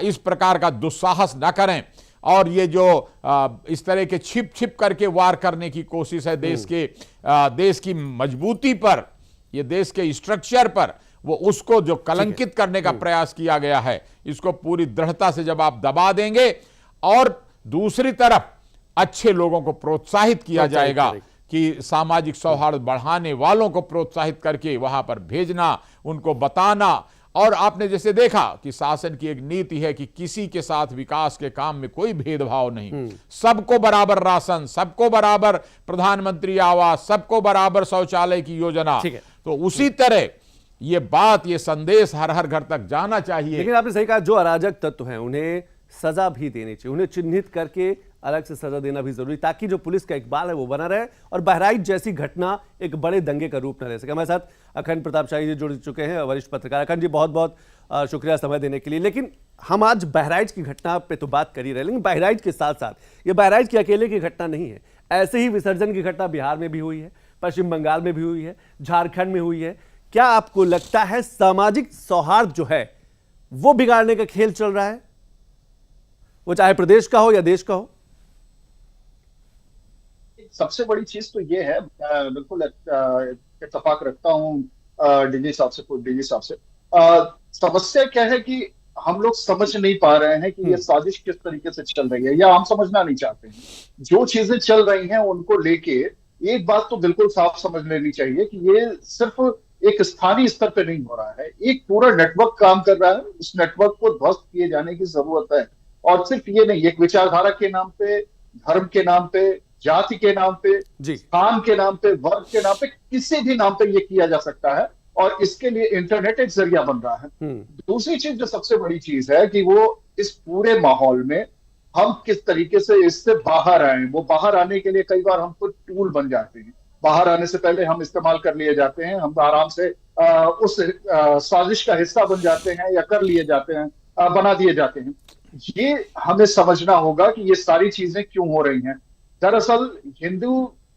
इस प्रकार का दुस्साहस न करें। और ये जो इस तरह के छिप छिप करके वार करने की कोशिश है देश की मजबूती पर, ये देश के स्ट्रक्चर पर, वो उसको जो कलंकित करने का प्रयास किया गया है, इसको पूरी दृढ़ता से जब आप दबा देंगे और दूसरी तरफ अच्छे लोगों को प्रोत्साहित किया जाएगा कि सामाजिक सौहार्द बढ़ाने वालों को प्रोत्साहित करके वहां पर भेजना, उनको बताना। और आपने जैसे देखा कि शासन की एक नीति है कि किसी के साथ विकास के काम में कोई भेदभाव नहीं, सबको बराबर राशन, सबको बराबर प्रधानमंत्री आवास, सबको बराबर शौचालय की योजना। तो उसी तरह ये बात, ये संदेश हर हर घर तक जाना चाहिए। लेकिन आपने सही कहा, जो अराजक तत्व हैं उन्हें सजा भी देनी चाहिए, उन्हें चिन्हित करके अलग से सजा देना भी जरूरी, ताकि जो पुलिस का इकबाल है वो बना रहे और बहराइच जैसी घटना एक बड़े दंगे का रूप न ले सके। हमारे साथ अखंड प्रताप शाही जी जुड़ चुके हैं, वरिष्ठ पत्रकार। अखंड जी, बहुत बहुत शुक्रिया समय देने के लिए। लेकिन हम आज बहराइच की घटना पे तो बात कर ही रहे, लेकिन बहराइच के साथ साथ ये बहराइच की अकेले की घटना नहीं है। ऐसे ही विसर्जन की घटना बिहार में भी हुई है, पश्चिम बंगाल में भी हुई है, झारखंड में हुई है। क्या आपको लगता है सामाजिक सौहार्द जो है वो बिगाड़ने का खेल चल रहा है, वो चाहे प्रदेश का हो या देश का हो? सबसे बड़ी चीज तो ये है, बिल्कुल इत्तेफाक रखता हूँ डीजी साहब से। समस्या क्या है कि हम लोग समझ नहीं पा रहे हैं कि ये साजिश किस तरीके से चल रही है, या हम समझना नहीं चाहते हैं। जो चीजें चल रही हैं उनको लेके एक बात तो बिल्कुल साफ समझ लेनी चाहिए कि ये सिर्फ एक स्थानीय स्तर पे नहीं हो रहा है, एक पूरा नेटवर्क काम कर रहा है। उस नेटवर्क को ध्वस्त किए जाने की जरूरत है। और सिर्फ ये नहीं, एक विचारधारा के नाम पे, धर्म के नाम पे, जाति के नाम पे, स्थान के नाम पे, वर्ग के नाम पे, किसी भी नाम पे ये किया जा सकता है और इसके लिए इंटरनेट एक जरिया बन रहा है। दूसरी चीज जो सबसे बड़ी चीज है कि वो इस पूरे माहौल में हम किस तरीके से इससे बाहर आए। वो बाहर आने के लिए कई बार हम खुद टूल बन जाते हैं, बाहर आने से पहले हम इस्तेमाल कर लिए जाते हैं, हम आराम से उस साजिश का हिस्सा बन जाते हैं या कर लिए जाते हैं, बना दिए जाते हैं। ये हमें समझना होगा कि ये सारी चीजें क्यों हो रही हैं। दरअसल हिंदू,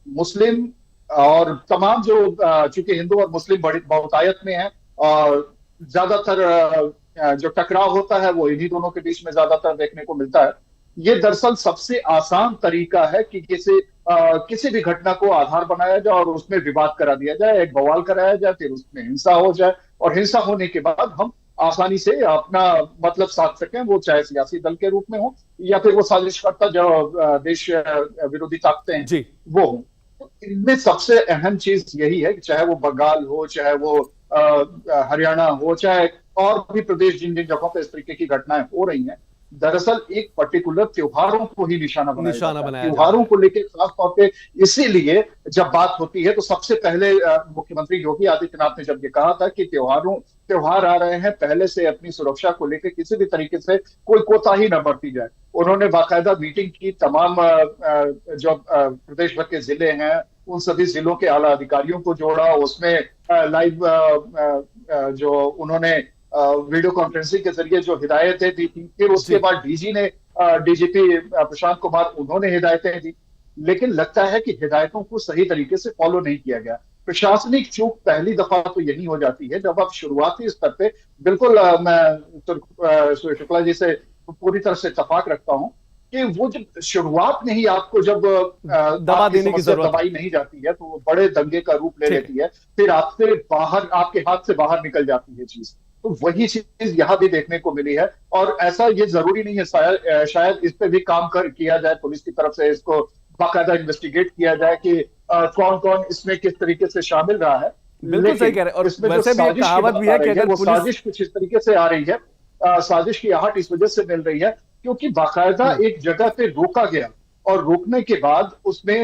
मुस्लिम और तमाम जो, चूंकि हिंदू और मुस्लिम बड़ी बहुतायत में है और ज्यादातर जो टकराव होता है वो इन्हीं दोनों के बीच में ज्यादातर देखने को मिलता है। ये दरअसल सबसे आसान तरीका है कि किसी भी घटना को आधार बनाया जाए और उसमें विवाद करा दिया जाए, एक बवाल कराया जाए, फिर उसमें हिंसा हो जाए और हिंसा होने के बाद हम आसानी से अपना मतलब साध सकें, वो चाहे सियासी दल के रूप में हो या फिर वो साजिशकर्ता जो देश विरोधी ताकतें हैं वो हो। तो इनमें सबसे अहम चीज यही है कि चाहे वो बंगाल हो, चाहे वो हरियाणा हो, चाहे और भी प्रदेश जिन जिन जगहों पर इस तरीके की घटनाएं हो रही हैं, दरअसल एक पर्टिकुलर त्योहारों को ही निशाना बनाया त्योहारों को लेकर खास तौर पे। इसीलिए जब बात होती है तो सबसे पहले मुख्यमंत्री योगी आदित्यनाथ ने जब ये कहा था कि त्योहार आ रहे हैं, पहले से अपनी सुरक्षा को लेकर किसी भी तरीके से कोई कोताही न बरती जाए। उन्होंने बाकायदा मीटिंग की, तमाम जो प्रदेश भर के जिले हैं उन सभी जिलों के आला अधिकारियों को जोड़ा, उसमें लाइव जो उन्होंने वीडियो कॉन्फ्रेंसिंग के जरिए जो हिदायतें दी थी, फिर उसके बाद डीजीपी प्रशांत कुमार, उन्होंने हिदायतें दी। लेकिन लगता है कि हिदायतों को सही तरीके से फॉलो नहीं किया गया। प्रशासनिक चूक पहली दफा तो यही हो जाती है जब आप शुरुआती स्तर पे, बिल्कुल मैं शुक्ला जी से पूरी तरह से इत्तेफाक रखता हूं कि वो जब शुरुआत में ही आपको जब दबा देने की जरूरत दबाई नहीं जाती है तो वो बड़े दंगे का रूप ले लेती है, फिर आपसे बाहर, आपके हाथ से बाहर निकल जाती है चीज। तो वही चीज यहाँ भी देखने को मिली है और ऐसा ये जरूरी नहीं है, शायद इस पे भी काम किया जाए पुलिस की तरफ से, इसको बाकायदा इन्वेस्टिगेट किया जाए कि कौन कौन इसमें किस तरीके से शामिल रहा है। बिल्कुल सही कह रहे हैं। और वैसे भी कहावत भी है कि अगर वो साजिश कुछ इस तरीके से आ रही है, साजिश की आहट इस वजह से मिल रही है क्योंकि बाकायदा एक जगह पे रोका गया और रोकने के बाद उसमें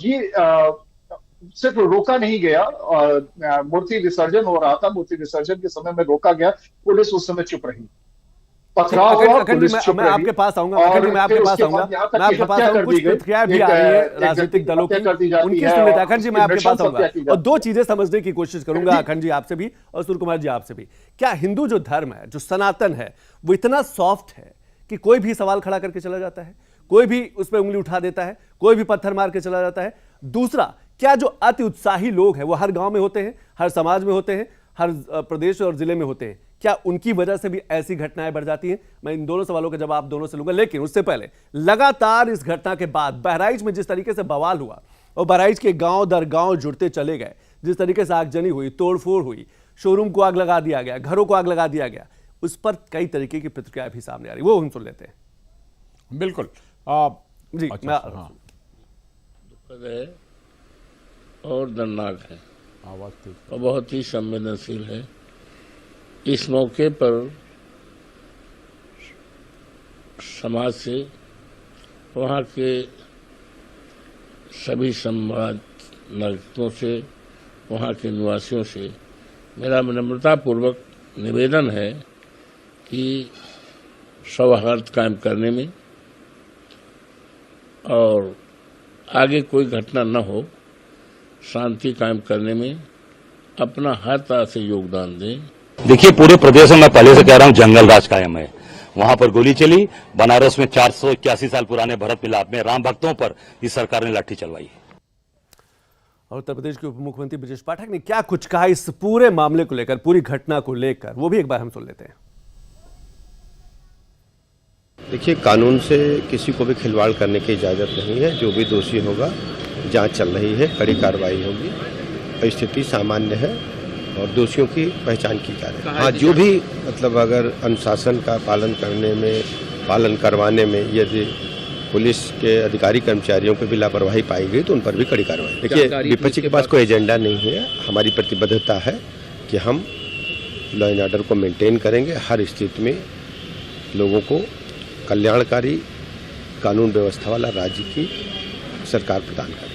ये सिर्फ रोका नहीं गया, मूर्ति विसर्जन हो रहा था, मूर्ति विसर्जन के समय में रोका गया, पुलिस उस समय चुप रही, पथराव हुआ, पुलिस चुप रही। मैं आपके पास आऊंगा, मैं आपके पास आऊंगा, कुछ प्रतिक्रिया भी आ रही है राजनीतिक दलों की, उनकी सुनिए। अखंड जी, मैं आपके पास आऊंगा और दो चीजें समझने की कोशिश करूंगा, अखंड जी आपसे भी और सूर्य कुमार जी आपसे भी। क्या हिंदू जो धर्म है, जो सनातन है, वो इतना सॉफ्ट है कि कोई भी सवाल खड़ा करके चला जाता है, कोई भी उस पर उंगली उठा देता है, कोई भी पत्थर मार के चला जाता है? दूसरा, क्या जो अति उत्साही लोग हैं वो हर गांव में होते हैं, हर समाज में होते हैं, हर प्रदेश और जिले में होते हैं? क्या उनकी वजह से भी ऐसी घटनाएं बढ़ जाती हैं? मैं इन दोनों सवालों का जवाब दोनों से लूंगा, लेकिन उससे पहले लगातार इस घटना के बाद बहराइच में जिस तरीके से बवाल हुआ और बहराइच के गांव दर गांव जुड़ते चले गए, जिस तरीके से आगजनी हुई, तोड़फोड़ हुई, शोरूम को आग लगा दिया गया, घरों को आग लगा दिया गया, उस पर कई तरीके की प्रतिक्रिया भी सामने आ रही, वो हम सुन लेते हैं। बिल्कुल जी अच्छा, हाँ। दुखद है और दर्दनाक है आवाज तेज। और बहुत ही संवेदनशील है। इस मौके पर समाज से, वहाँ के सभी समाज नागरिकों से, वहाँ के निवासियों से मेरा विनम्रतापूर्वक निवेदन है कि सौहार्द कायम करने में और आगे कोई घटना न हो, शांति कायम करने में अपना हर तरह से योगदान दें। देखिए, पूरे प्रदेश में मैं पहले से कह रहा हूं जंगल राज कायम है। वहां पर गोली चली, बनारस में 481 साल पुराने भरत मिलाप में राम भक्तों पर इस सरकार ने लाठी चलवाई। और उत्तर प्रदेश के उप मुख्यमंत्री ब्रजेश पाठक ने क्या कुछ कहा इस पूरे मामले को लेकर, पूरी घटना को लेकर, वो भी एक बार हम सुन लेते हैं। देखिए, कानून से किसी को भी खिलवाड़ करने की इजाजत नहीं है। जो भी दोषी होगा, जांच चल रही है, कड़ी कार्रवाई होगी। स्थिति सामान्य है और दोषियों की पहचान की जा रही है। हाँ, जो भी मतलब अगर अनुशासन का पालन करवाने में यदि पुलिस के अधिकारी कर्मचारियों की भी लापरवाही पाई गई तो उन पर भी कड़ी कार्रवाई। देखिए, विपक्ष के पास कोई एजेंडा नहीं है। हमारी प्रतिबद्धता है कि हम लॉ एंड ऑर्डर को मेंटेन करेंगे, हर स्थिति में लोगों को कल्याणकारी कानून व्यवस्था वाला राज्य की सरकार प्रदान करेगी।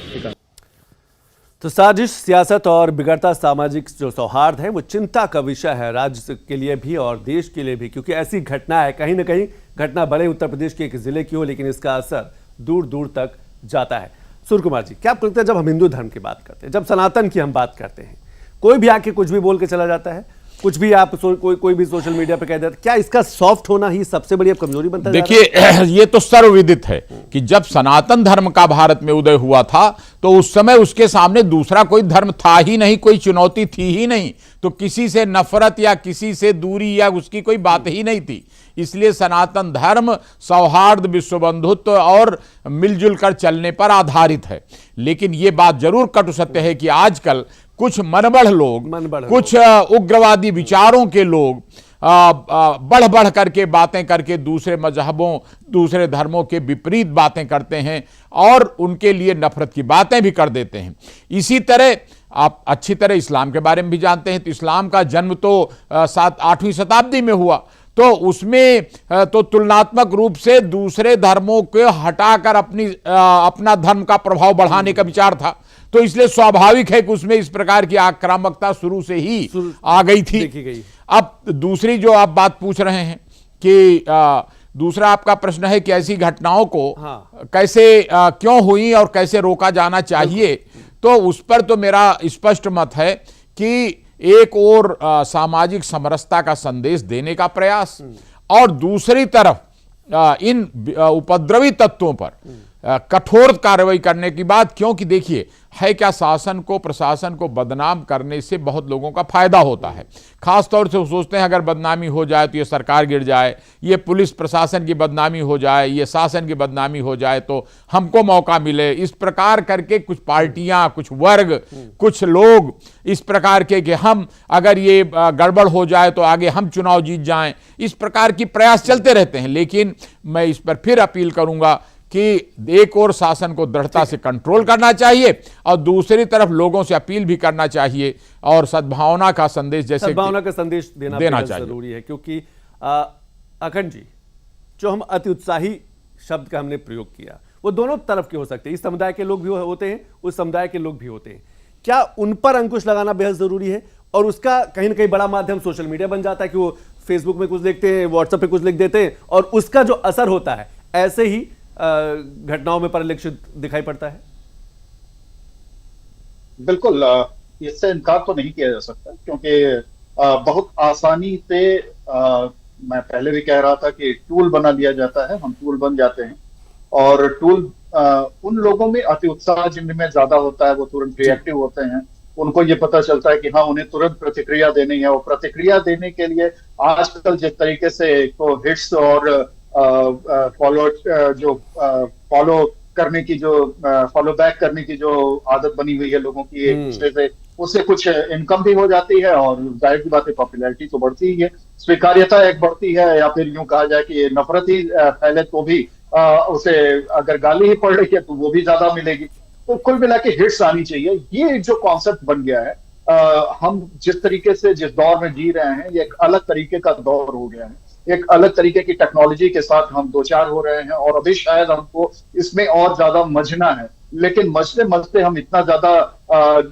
तो साजिश, सियासत और बिगड़ता सामाजिक जो सौहार्द है वो चिंता का विषय है राज्य के लिए भी और देश के लिए भी, क्योंकि ऐसी घटना है, कहीं ना कहीं घटना बड़े उत्तर प्रदेश के एक जिले की हो, लेकिन इसका असर दूर दूर तक जाता है। सूर्य कुमार जी, क्या आपको लगता है जब हम हिंदू धर्म की बात करते हैं, जब सनातन की हम बात करते हैं, कोई भी आके कुछ भी बोल के चला जाता है, कुछ भी आप कोई भी सोशल मीडिया पे कह देता है, क्या इसका सॉफ्ट होना ही सबसे बड़ी कमजोरी बनता है? देखिए, ये तो सर्वविदित है कि जब सनातन धर्म का भारत में उदय हुआ था तो उस समय उसके सामने दूसरा कोई धर्म था ही नहीं, कोई चुनौती थी ही नहीं, तो किसी से नफरत या किसी से दूरी या उसकी कोई बात ही नहीं थी। इसलिए सनातन धर्म सौहार्द, विश्व बंधुत्व और मिलजुल कर चलने पर आधारित है। लेकिन ये बात जरूर कटु सत्य है कि आजकल कुछ मनबढ़ लोग, कुछ उग्रवादी विचारों के लोग बढ़ बढ़ करके बातें करके दूसरे मजहबों, दूसरे धर्मों के विपरीत बातें करते हैं और उनके लिए नफरत की बातें भी कर देते हैं। इसी तरह आप अच्छी तरह इस्लाम के बारे में भी जानते हैं, तो इस्लाम का जन्म तो 8वीं शताब्दी में हुआ, तो उसमें तो तुलनात्मक रूप से दूसरे धर्मों को हटाकर अपना धर्म का प्रभाव बढ़ाने का विचार था। तो इसलिए स्वाभाविक है कि उसमें इस प्रकार की आक्रामकता शुरू से ही आ गई थी। अब दूसरी जो आप बात पूछ रहे हैं कि दूसरा आपका प्रश्न है कि ऐसी घटनाओं को कैसे क्यों हुई और कैसे रोका जाना चाहिए, तो उस पर तो मेरा स्पष्ट मत है कि एक और सामाजिक समरसता का संदेश देने का प्रयास और दूसरी तरफ इन उपद्रवी तत्वों पर कठोर कार्रवाई करने की बात। क्योंकि देखिए, है क्या, शासन को, प्रशासन को बदनाम करने से बहुत लोगों का फायदा होता है। खास तौर से वो सोचते हैं अगर बदनामी हो जाए तो ये सरकार गिर जाए, ये पुलिस प्रशासन की बदनामी हो जाए, ये शासन की बदनामी हो जाए तो हमको मौका मिले। इस प्रकार करके कुछ पार्टियां, कुछ वर्ग, कुछ लोग इस प्रकार के कि हम अगर ये गड़बड़ हो जाए तो आगे हम चुनाव जीत जाएं, इस प्रकार की प्रयास चलते रहते हैं। लेकिन मैं इस पर फिर अपील करूंगा कि एक और शासन को दृढ़ता से कंट्रोल करना चाहिए और दूसरी तरफ लोगों से अपील भी करना चाहिए और सद्भावना का संदेश, जैसे सद्भावना का संदेश देना चाहिए, जरूरी है। क्योंकि अखंड जी, जो हम अति उत्साही शब्द का हमने प्रयोग किया वो दोनों तरफ के हो सकते हैं, इस समुदाय के लोग भी होते हैं, उस समुदाय के लोग भी होते हैं। क्या उन पर अंकुश लगाना बेहद जरूरी है? और उसका कहीं ना कहीं बड़ा माध्यम सोशल मीडिया बन जाता है कि वो फेसबुक में कुछ लिखते हैं, व्हाट्सएप पे कुछ लिख देते हैं और उसका जो असर होता है ऐसे ही घटनाओं में परिलक्षित दिखाई पड़ता है। बिल्कुल, इससे इनकार तो नहीं किया जा सकता, क्योंकि बहुत आसानी से मैं पहले भी कह रहा था कि टूल बना लिया जाता है, हम टूल बन जाते हैं और टूल उन लोगों में अति उत्साह जिनमें ज्यादा होता है, वो तुरंत रिएक्टिव होते हैं। उनको ये पता चलता है कि हाँ, उन्हें तुरंत प्रतिक्रिया देनी है। और प्रतिक्रिया देने के लिए आजकल जिस तरीके से तो हिट्स और फॉलो जो फॉलो करने की जो फॉलो बैक करने की जो आदत बनी हुई है लोगों की एक दूसरे से, उससे कुछ इनकम भी हो जाती है और जाहिर सी बात है पॉपुलैरिटी तो बढ़ती ही है, स्वीकार्यता एक बढ़ती है, या फिर यूं कहा जाए कि नफरत ही फैले तो भी उसे अगर गाली ही पड़ रही है तो वो भी ज्यादा मिलेगी। तो कुल मिला के हिट्स आनी चाहिए। ये जो कॉन्सेप्ट बन गया है, हम जिस तरीके से जिस दौर में जी रहे हैं, ये एक अलग तरीके का दौर हो गया है, एक अलग तरीके की टेक्नोलॉजी के साथ हम दो चार हो रहे हैं और अभी शायद हमको इसमें और ज्यादा मजना है। लेकिन मजते मजते हम इतना ज्यादा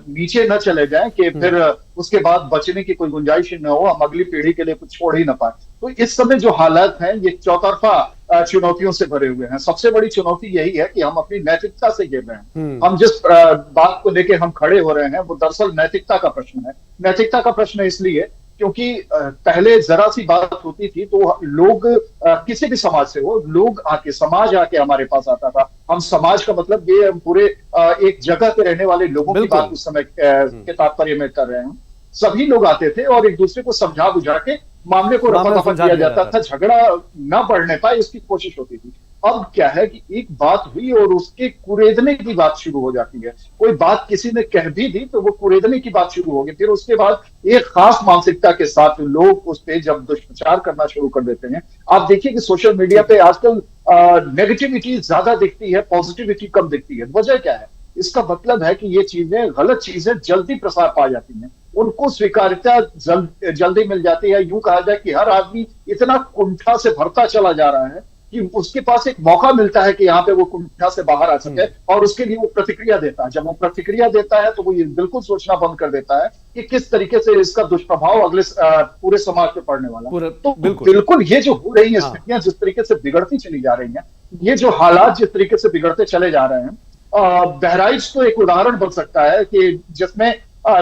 नीचे न चले जाएं कि फिर उसके बाद बचने की कोई गुंजाइश न हो, हम अगली पीढ़ी के लिए कुछ छोड़ ही ना पाए। तो इस समय जो हालात हैं ये चौतरफा चुनौतियों से भरे हुए हैं। सबसे बड़ी चुनौती यही है कि हम अपनी नैतिकता से गिर रहे हैं। हम जिस बात को लेके हम खड़े हो रहे हैं वो दरअसल नैतिकता का प्रश्न है। नैतिकता का प्रश्न इसलिए क्योंकि पहले जरा सी बात होती थी तो लोग किसी भी समाज से हो, लोग आके समाज आके हमारे पास आता था। हम समाज का मतलब ये हम पूरे एक जगह पे रहने वाले लोगों की बात उस समय के तात्पर्य में कर रहे हैं। सभी लोग आते थे और एक दूसरे को समझा बुझा के मामले को रफा दफा किया जाता था, झगड़ा ना बढ़ने पाए इसकी कोशिश होती थी। अब क्या है कि एक बात हुई और उसके कुरेदने की बात शुरू हो जाती है। कोई बात किसी ने कह भी दी तो वो कुरेदने की बात शुरू होगी। फिर उसके बाद एक खास मानसिकता के साथ लोग उस पे जब दुष्प्रचार करना शुरू कर देते हैं। आप देखिए कि सोशल मीडिया पे आजकल नेगेटिविटी ज्यादा दिखती है, पॉजिटिविटी कम दिखती है। वजह क्या है? इसका मतलब है कि ये चीजें, गलत चीजें जल्दी प्रसार पा जाती हैं, उनको स्वीकार्यता जल्दी मिल जाती है। यूं कहा जाए कि हर आदमी इतना कुंठा से भरता चला जा रहा है कि उसके पास एक मौका मिलता है कि यहाँ पे वो कुंठा से बाहर आ सके और उसके लिए वो प्रतिक्रिया देता है। जब वो प्रतिक्रिया देता है तो वो ये बिल्कुल सोचना बंद कर देता है कि किस तरीके से इसका दुष्प्रभाव अगले पूरे समाज पे पड़ने वाला। तो बिल्कुल ये जो हो रही है स्थितियां, जिस तरीके से बिगड़ती चली जा रही हैं, ये जो हालात जिस तरीके से बिगड़ते चले जा रहे हैं, बहराइच तो एक उदाहरण बन सकता है कि जिसमें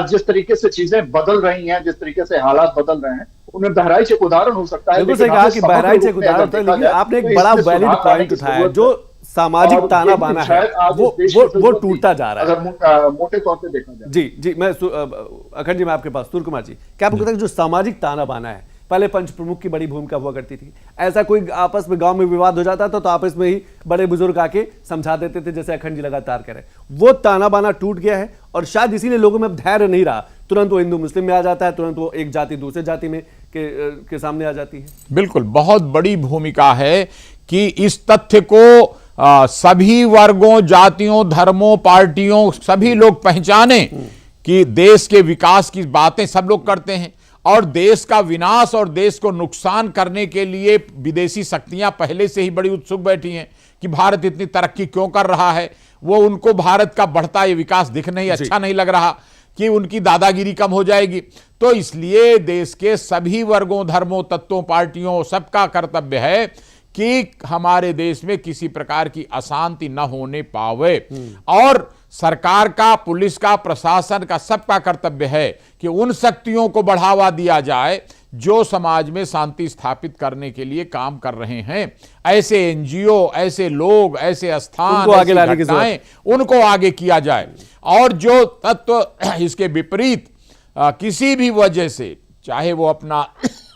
जिस तरीके से चीजें बदल रही हैं, जिस तरीके से हालात बदल रहे हैं, उन्हें बहराइच एक उदाहरण हो सकता है। बिल्कुल कहा कि बहराइच एक उदाहरण होता है, लेकिन आपने एक बड़ा वैलिड पॉइंट उठाया, जो सामाजिक ताना बाना है वो टूटता जा रहा है अगर मोटे तौर पे देखा जाए। जी मैं अखंड जी, मैं आपके पास, सूर्य कुमार जी, क्या आपको लगता है जो सामाजिक ताना बाना है, पहले पंच प्रमुख की बड़ी भूमिका हुआ करती थी, ऐसा कोई आपस में गांव में विवाद हो जाता था तो आपस में ही बड़े बुजुर्ग आके समझा देते थे, जैसे अखंड जी लगातार कह रहे हैं, वो ताना बाना टूट गया है और शायद इसीलिए लोगों में अब धैर्य नहीं रहा। तुरंत वो हिंदू मुस्लिम में आ जाता है, तुरंत वो एक जाति दूसरे जाति में के सामने आ जाती है। बिल्कुल, बहुत बड़ी भूमिका है कि इस तथ्य को सभी वर्गों, जातियों, धर्मों, पार्टियों, सभी लोग पहचाने कि देश के विकास की बातें सब लोग करते हैं और देश का विनाश और देश को नुकसान करने के लिए विदेशी शक्तियां पहले से ही बड़ी उत्सुक बैठी हैं कि भारत इतनी तरक्की क्यों कर रहा है। वो उनको भारत का बढ़ता ये विकास दिख नहीं, अच्छा नहीं लग रहा कि उनकी दादागिरी कम हो जाएगी। तो इसलिए देश के सभी वर्गों, धर्मों, तत्वों, पार्टियों, सबका कर्तव्य है कि हमारे देश में किसी प्रकार की अशांति न होने पावे और सरकार का, पुलिस का, प्रशासन का, सबका कर्तव्य है कि उन शक्तियों को बढ़ावा दिया जाए जो समाज में शांति स्थापित करने के लिए काम कर रहे हैं। ऐसे एनजीओ, ऐसे लोग, ऐसे स्थान, ऐसी घटनाएं, उनको आगे किया जाए और जो तत्व इसके विपरीत किसी भी वजह से, चाहे वो अपना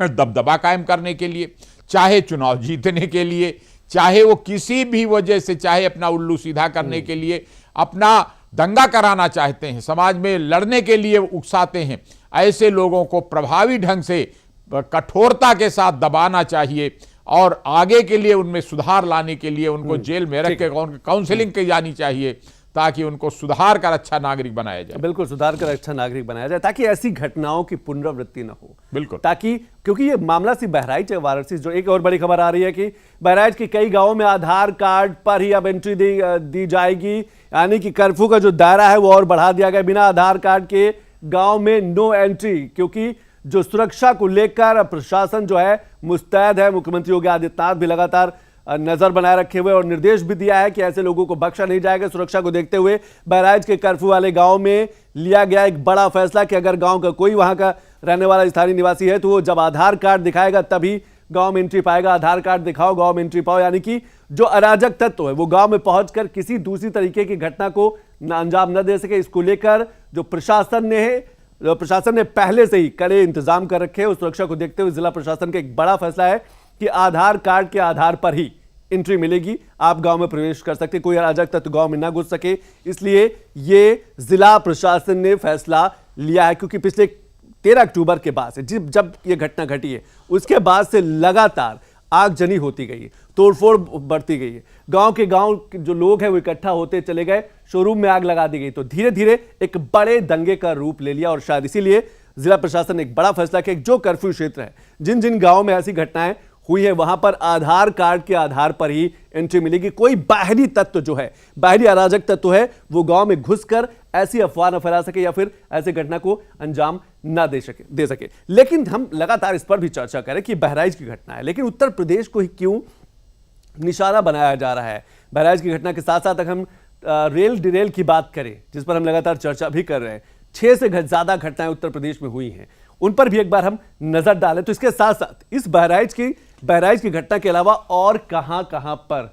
दबदबा कायम करने के लिए, चाहे चुनाव जीतने के लिए, चाहे वो किसी भी वजह से, चाहे अपना उल्लू सीधा करने के लिए, अपना दंगा कराना चाहते हैं, समाज में लड़ने के लिए उकसाते हैं, ऐसे लोगों को प्रभावी ढंग से कठोरता के साथ दबाना चाहिए और आगे के लिए उनमें सुधार लाने के लिए उनको जेल में रख के काउंसलिंग की जानी चाहिए ताकि उनको सुधार कर अच्छा नागरिक बनाया जाए। बिल्कुल, सुधार कर अच्छा नागरिक बनाया जाए ताकि ऐसी घटनाओं की पुनरावृत्ति न हो। बिल्कुल, ताकि, क्योंकि ये मामला सिर्फ बहराइच है, वाराणसी, जो एक और बड़ी खबर आ रही है कि बहराइच के कई गांवों में आधार कार्ड पर ही अब एंट्री दी जाएगी, यानी कि कर्फ्यू का जो दायरा है वो और बढ़ा दिया गया। बिना आधार कार्ड के गांव में नो एंट्री, क्योंकि जो सुरक्षा को लेकर प्रशासन जो है मुस्तैद है। मुख्यमंत्री योगी आदित्यनाथ भी लगातार नजर बनाए रखे हुए और निर्देश भी दिया है कि ऐसे लोगों को बख्शा नहीं जाएगा। सुरक्षा को देखते हुए बहराइच के कर्फ्यू वाले गांव में लिया गया एक बड़ा फैसला कि अगर गांव का कोई वहां का रहने वाला स्थानीय निवासी है तो वो जब आधार कार्ड दिखाएगा तभी गांव में एंट्री पाएगा, आधार कार्ड दिखाओ गांव में एंट्री पाओ, यानी कि जो अराजक तत्व है वो गांव में पहुंचकर किसी दूसरी तरीके की घटना को अंजाम न दे सके। इसको लेकर जो प्रशासन ने पहले से ही कड़े इंतजाम कर रखे हैं। उस सुरक्षा को देखते हुए जिला प्रशासन का एक बड़ा फैसला है कि आधार कार्ड के आधार पर ही एंट्री मिलेगी, आप गांव में प्रवेश कर सकते, कोई अराजक तत्व गांव में ना घुस सके। इसलिए ये जिला प्रशासन ने फैसला लिया है, क्योंकि पिछले 13 अक्टूबर के बाद से जब ये घटना घटी है उसके बाद से लगातार आगजनी होती गई है, तोड़फोड़ बढ़ती गई है, गांव के जो लोग हैं वो इकट्ठा होते चले गए, शोरूम में आग लगा दी गई, तो धीरे धीरे एक बड़े दंगे का रूप ले लिया। और शायद इसीलिए जिला प्रशासन ने एक बड़ा फैसला किया कि जो कर्फ्यू क्षेत्र है, जिन जिन गांवों में ऐसी घटनाएं हुई है वहां पर आधार कार्ड के आधार पर ही एंट्री मिलेगी। कोई बाहरी तत्व जो है, बाहरी अराजक तत्व है, वो गांव में घुसकर ऐसी अफवाह न फैला सके या फिर ऐसे घटना को अंजाम न दे सके। लेकिन हम लगातार इस पर भी चर्चा करें कि बहराइच की घटना है, लेकिन उत्तर प्रदेश को ही क्यों निशाना बनाया जा रहा है। बहराइच की घटना के साथ साथ हम रेल डिरेल की बात करें, जिस पर हम लगातार चर्चा भी कर रहे हैं, 6 से ज्यादा घटनाएं उत्तर प्रदेश में हुई हैं, उन पर भी एक बार हम नजर डालें। तो इसके साथ साथ इस बहराइच की घटना के अलावा और कहां पर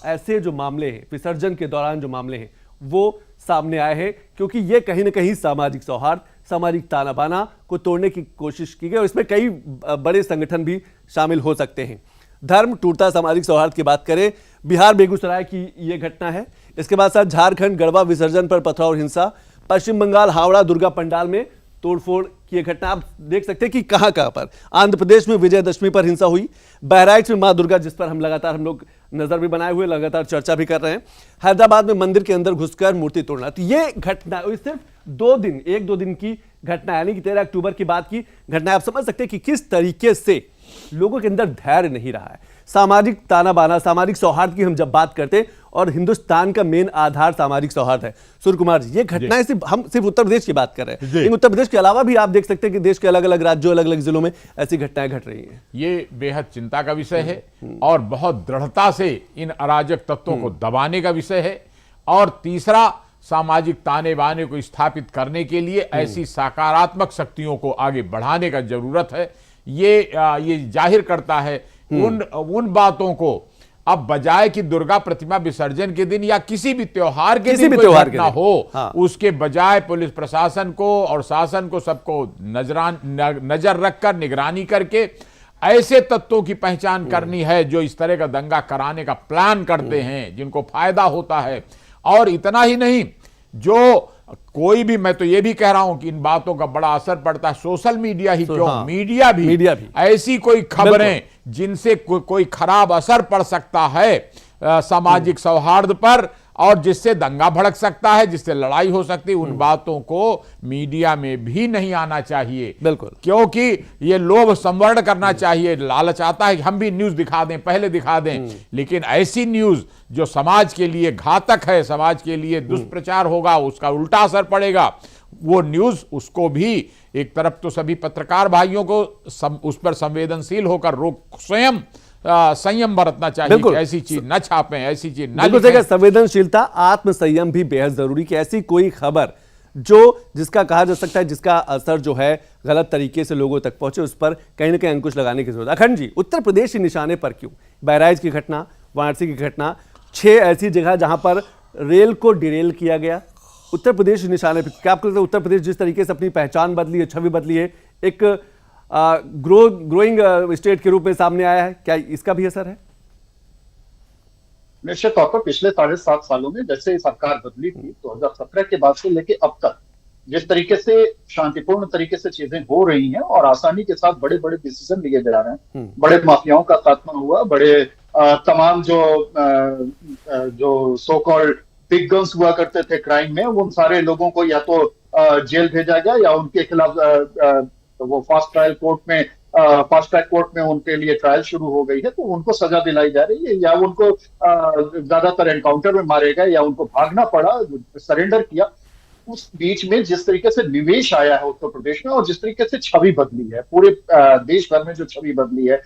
ऐसे जो मामले हैं, विसर्जन के दौरान जो मामले हैं वो सामने आए हैं, क्योंकि ये कहीं ना कहीं सामाजिक सौहार्द, सामाजिक ताना बाना को तोड़ने की कोशिश की गई और इसमें कई बड़े संगठन भी शामिल हो सकते हैं। धर्म टूटता सामाजिक सौहार्द की बात करें, बिहार बेगूसराय की ये घटना है। इसके बाद साथ झारखंड गरबा विसर्जन पर पथराव और हिंसा, पश्चिम बंगाल हावड़ा दुर्गा पंडाल में तोड़फोड़ की घटना आप देख सकते हैं कि कहां पर। आंध्र प्रदेश में विजयदशमी पर हिंसा हुई, बहराइच में मां दुर्गा, जिस पर हम लोग नजर भी बनाए हुए लगातार चर्चा भी कर रहे हैं, हैदराबाद में मंदिर के अंदर घुसकर मूर्ति तोड़ना। तो ये घटना सिर्फ 1-2 दिन की घटना, यानी कि 13 अक्टूबर की बात की घटना। आप समझ सकते हैं कि किस तरीके से लोगों के अंदर धैर्य नहीं रहा है। सामाजिक ताना बाना, सामाजिक सौहार्द की हम जब बात करते हैं, और हिंदुस्तान का मेन आधार सामाजिक सौहार्द है। सूर्य कुमार जी, ये घटनाएं हम सिर्फ उत्तर प्रदेश की बात कर रहे हैं, लेकिन उत्तर प्रदेश के अलावा भी आप देख सकते हैं कि देश के अलग अलग राज्यों, अलग अलग जिलों में ऐसी घटनाएं घट रही हैं। ये बेहद चिंता का विषय है और बहुत दृढ़ता से इन अराजक तत्वों को दबाने का विषय है। और तीसरा, सामाजिक ताने बाने को स्थापित करने के लिए ऐसी सकारात्मक शक्तियों को आगे बढ़ाने का जरूरत है। ये जाहिर करता है उन बातों को, अब बजाय कि दुर्गा प्रतिमा विसर्जन के दिन या किसी भी त्योहार के दिन कोई घटना हो, हाँ, उसके बजाय पुलिस प्रशासन को और शासन को सबको नजर रखकर निगरानी करके ऐसे तत्वों की पहचान करनी है जो इस तरह का दंगा कराने का प्लान करते हैं, जिनको फायदा होता है। और इतना ही नहीं, जो कोई भी, मैं तो ये भी कह रहा हूं कि इन बातों का बड़ा असर पड़ता है सोशल मीडिया ही क्यों, हाँ, मीडिया भी ऐसी कोई खबरें जिनसे कोई खराब असर पड़ सकता है सामाजिक सौहार्द पर और जिससे दंगा भड़क सकता है, जिससे लड़ाई हो सकती है, उन बातों को मीडिया में भी नहीं आना चाहिए। बिल्कुल, क्योंकि ये लोभ संवर्ण करना चाहिए, लालच आता है कि हम भी न्यूज दिखा दें, पहले दिखा दें, लेकिन ऐसी न्यूज जो समाज के लिए घातक है, समाज के लिए दुष्प्रचार होगा, उसका उल्टा असर पड़ेगा, वो न्यूज, उसको भी एक तरफ तो सभी पत्रकार भाइयों को उस पर संवेदनशील होकर स्वयं संयम बरतना चाहिए कि ऐसी चीज न छापें, ऐसी चीज न लिखें। संवेदनशीलता, आत्म संयम भी बेहद जरूरी कि ऐसी कोई खबर जिसका कहा जा सकता है, जिसका असर जो है गलत तरीके से लोगों तक पहुंचे, उस पर कहीं ना कहीं अंकुश लगाने की जरूरत है। अखंड जी, उत्तर प्रदेश के निशाने पर क्यों? बहराइच की घटना, वाराणसी की घटना, 6 ऐसी जगह जहां पर रेल को डिरेल किया गया, उत्तर प्रदेश के निशाने पर क्या आपको लगता है उत्तर प्रदेश जिस तरीके से अपनी पहचान बदली है, छवि बदली है, एक ग्रोइंग स्टेट के रूप में सामने आया है, क्या इसका भी असर है? निश्चित तौर पर पिछले 7.5 सालों में जैसे सरकार बदली थी 2017 के बाद से लेके अब तक, जिस तरीके से शांतिपूर्ण तरीके से चीजें हो रही हैं और आसानी के साथ बड़े बड़े डिसीजन लिए जा रहे हैं, बड़े माफियाओं का खात्मा हुआ, बड़े तमाम जो सो कॉल्ड बिग गन्स हुआ करते थे क्राइम में, उन सारे लोगों को या तो जेल भेजा गया या उनके खिलाफ वो फास्ट ट्रैक कोर्ट में उनके लिए ट्रायल शुरू हो गई है, तो उनको सजा दिलाई जा रही है, या उनको ज्यादातर एनकाउंटर में मारे गए या उनको भागना पड़ा, सरेंडर किया। उस बीच में जिस तरीके से निवेश आया है उत्तर प्रदेश में और जिस तरीके से छवि बदली है, पूरे देश भर में जो छवि बदली है,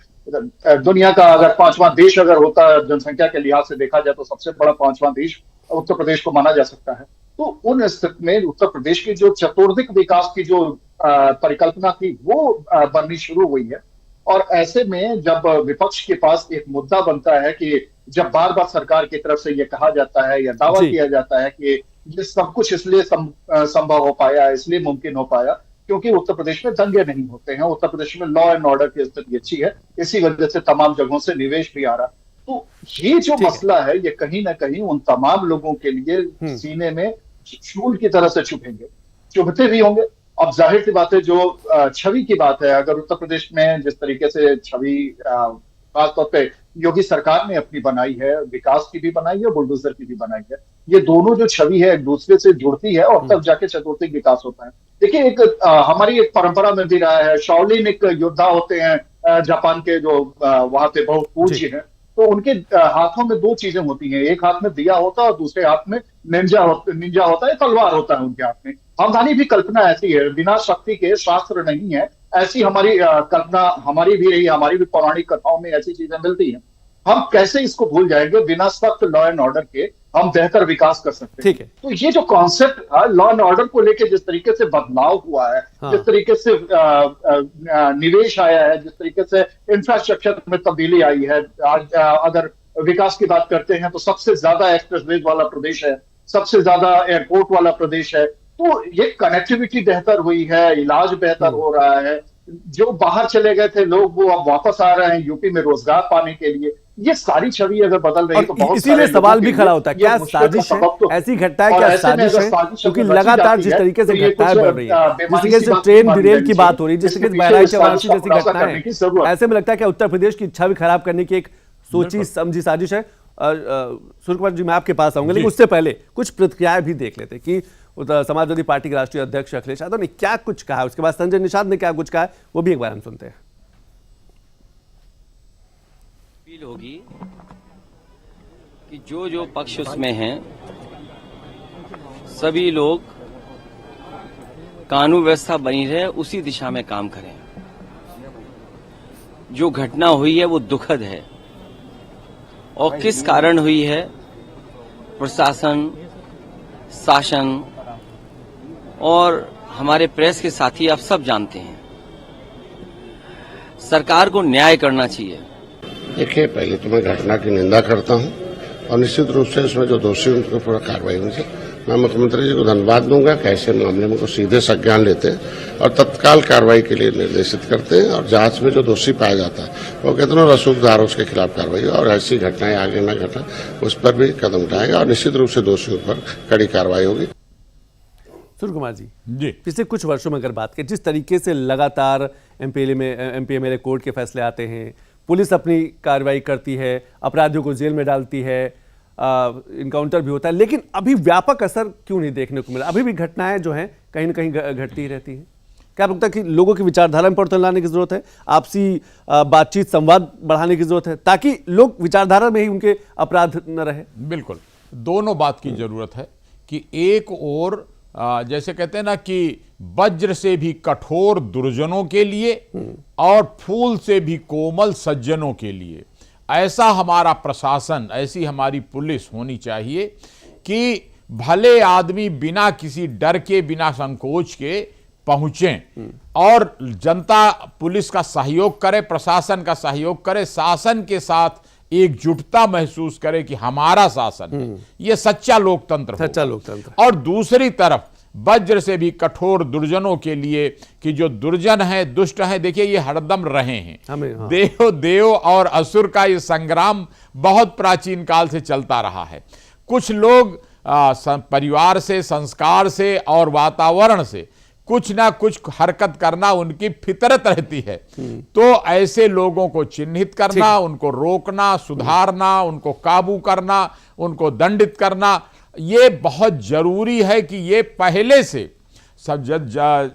दुनिया का अगर 5वां देश अगर होता जनसंख्या के लिहाज से देखा जाए तो सबसे बड़ा 5वां देश उत्तर प्रदेश को माना जा सकता है। तो उन स्थिति में उत्तर प्रदेश की जो चतुर्दिक विकास की जो परिकल्पना थी वो बननी शुरू हुई है। और ऐसे में जब विपक्ष के पास एक मुद्दा बनता है कि जब बार बार सरकार की तरफ से ये कहा जाता है या दावा जी। किया जाता है कि ये सब कुछ इसलिए संभव हो पाया, इसलिए मुमकिन हो पाया क्योंकि उत्तर प्रदेश में दंगे नहीं होते हैं, उत्तर प्रदेश में लॉ एंड ऑर्डर की स्थिति अच्छी है, इसी वजह से तमाम जगहों से निवेश भी आ रहा। तो ये जो मसला है ये कहीं ना कहीं उन तमाम लोगों के लिए सीने में शूल की तरह से चुभेंगे, चुभते भी होंगे। अब जाहिर सी बात है, जो छवि की बात है, अगर उत्तर प्रदेश में जिस तरीके से छवि खासतौर पे योगी सरकार ने अपनी बनाई है, विकास की भी बनाई है, बुलडोजर की भी बनाई है, ये दोनों जो छवि है एक दूसरे से जुड़ती है और तब जाके चतुर्थिक विकास होता है। देखिए, एक हमारी एक परंपरा में भी रहा है, शाओलिन एक योद्धा होते हैं जापान के, जो वहां पे बहुत पूज्य हैं, तो उनके हाथों में दो चीजें होती हैं, एक हाथ में दिया होता है और दूसरे हाथ में निंजा होता है, तलवार होता है उनके हाथ में। हमारी भी कल्पना ऐसी है, बिना शक्ति के शास्त्र नहीं है, ऐसी हमारी कल्पना हमारी भी रही, हमारी भी पौराणिक कथाओं में ऐसी चीजें मिलती हैं। हम कैसे इसको भूल जाएंगे? बिना सख्त लॉ एंड ऑर्डर के हम बेहतर विकास कर सकते हैं। ठीक है। तो ये जो कॉन्सेप्ट था लॉ एंड ऑर्डर को लेकर, जिस तरीके से बदलाव हुआ है, जिस तरीके से निवेश आया है, जिस तरीके से इंफ्रास्ट्रक्चर में तब्दीली आई है, आज अगर विकास की बात करते हैं तो सबसे ज्यादा एक्सप्रेसवेज वाला प्रदेश है, सबसे ज्यादा एयरपोर्ट वाला प्रदेश है। तो ये कनेक्टिविटी बेहतर हुई है, इलाज बेहतर हो रहा है, जो बाहर चले गए थे लोग वो अब वापस आ रहे हैं यूपी में रोजगार पाने के लिए। ये सारी छवि अगर बदल रही है तो बहुत इसीलिए सवाल भी खड़ा होता है, क्या साजिश है, ऐसी घटना है, क्या साजिश है? क्योंकि लगातार जिस तरीके से घटनाएं बढ़ रही है, जिस तरीके से ट्रेन डिरेल की बात हो रही है, जिस तरीके से बहराइच वाराणसी जैसी घटनाएं, ऐसे में लगता है कि उत्तर प्रदेश की छवि खराब करने की एक सोची समझी साजिश है। सूर्य कुमार जी, मैं आपके पास आऊंगा, लेकिन उससे पहले कुछ प्रतिक्रियाएं भी देख लेते कि समाजवादी पार्टी के राष्ट्रीय अध्यक्ष अखिलेश यादव ने क्या कुछ कहा, उसके बाद संजय निषाद ने क्या कुछ कहा, वो भी एक बार हम सुनते हैं। अपील होगी कि जो जो पक्ष उसमें हैं सभी लोग कानून व्यवस्था बनी रहे उसी दिशा में काम करें। जो घटना हुई है वो दुखद है और किस कारण हुई है प्रशासन, शासन और हमारे प्रेस के साथी आप सब जानते हैं। सरकार को न्याय करना चाहिए। देखिए, पहले तो मैं घटना की निंदा करता हूं और निश्चित रूप से इसमें जो दोषी उनके ऊपर कार्रवाई होनी चाहिए। मैं मुख्यमंत्री जी को धन्यवाद दूंगा कि ऐसे मामले में को सीधे संज्ञान लेते हैं और तत्काल कार्रवाई के लिए निर्देशित करते हैं और जांच में जो दोषी पाया जाता है वो कितनों रसूखदार उसके खिलाफ कार्रवाई और ऐसी घटनाएं आगे न घटा उस पर भी कदम उठाएगा और निश्चित रूप से दोषियों पर कड़ी कार्रवाई होगी। सूर्य कुमार जी, पिछले कुछ वर्षों में अगर बात करें, जिस तरीके से लगातार एमपी-एमएलए कोर्ट के फैसले आते हैं, पुलिस अपनी कार्रवाई करती है, अपराधियों को जेल में डालती है, इनकाउंटर भी होता है, लेकिन अभी व्यापक असर क्यों नहीं देखने को मिला? अभी भी घटनाएं जो हैं कहीं ना कहीं घटती रहती हैं। क्या लगता है कि लोगों की विचारधारा में परिवर्तन लाने की जरूरत है, आपसी बातचीत संवाद बढ़ाने की जरूरत है, ताकि लोग विचारधारा में ही उनके अपराध न रहे? बिल्कुल, दोनों बात की जरूरत है कि एक और जैसे कहते हैं ना कि वज्र से भी कठोर दुर्जनों के लिए और फूल से भी कोमल सज्जनों के लिए ऐसा हमारा प्रशासन, ऐसी हमारी पुलिस होनी चाहिए कि भले आदमी बिना किसी डर के, बिना संकोच के पहुंचें और जनता पुलिस का सहयोग करे, प्रशासन का सहयोग करे, शासन के साथ एकजुटता महसूस करे कि हमारा शासन है। ये सच्चा लोकतंत्र, सच्चा लोकतंत्र। और दूसरी तरफ वज्र से भी कठोर दुर्जनों के लिए कि जो दुर्जन है, दुष्ट है, देखिए ये हरदम रहे हैं। हाँ। देव और असुर का ये संग्राम बहुत प्राचीन काल से चलता रहा है। कुछ लोग परिवार से, संस्कार से और वातावरण से कुछ ना कुछ हरकत करना उनकी फितरत रहती है। तो ऐसे लोगों को चिन्हित करना, उनको रोकना, सुधारना, उनको काबू करना, उनको दंडित करना, ये बहुत जरूरी है कि ये पहले से सब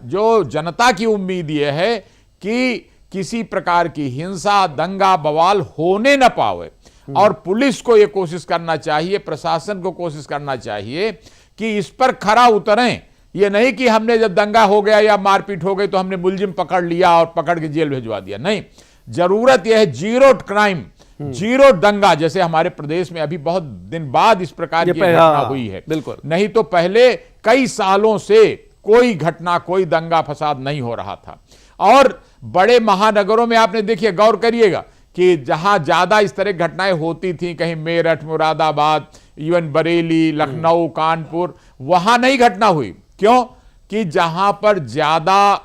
जो जनता की उम्मीद ये है कि किसी प्रकार की हिंसा, दंगा, बवाल होने न पावे। और पुलिस को ये कोशिश करना चाहिए, प्रशासन को कोशिश करना चाहिए कि इस पर खरा उतरें। ये नहीं कि हमने जब दंगा हो गया या मारपीट हो गई तो हमने मुलजिम पकड़ लिया और पकड़ के जेल भिजवा दिया। नहीं, जरूरत यह है जीरो क्राइम, जीरो दंगा, जैसे हमारे प्रदेश में अभी बहुत दिन बाद इस प्रकार की घटना हुई है। बिल्कुल, नहीं तो पहले कई सालों से कोई घटना, कोई दंगा फसाद नहीं हो रहा था। और बड़े महानगरों में आपने देखिए, गौर करिएगा कि जहां ज्यादा इस तरह घटनाएं होती थी, कहीं मेरठ, मुरादाबाद, इवन बरेली, लखनऊ, कानपुर, वहां नहीं घटना हुई। क्यों? कि जहां पर ज्यादा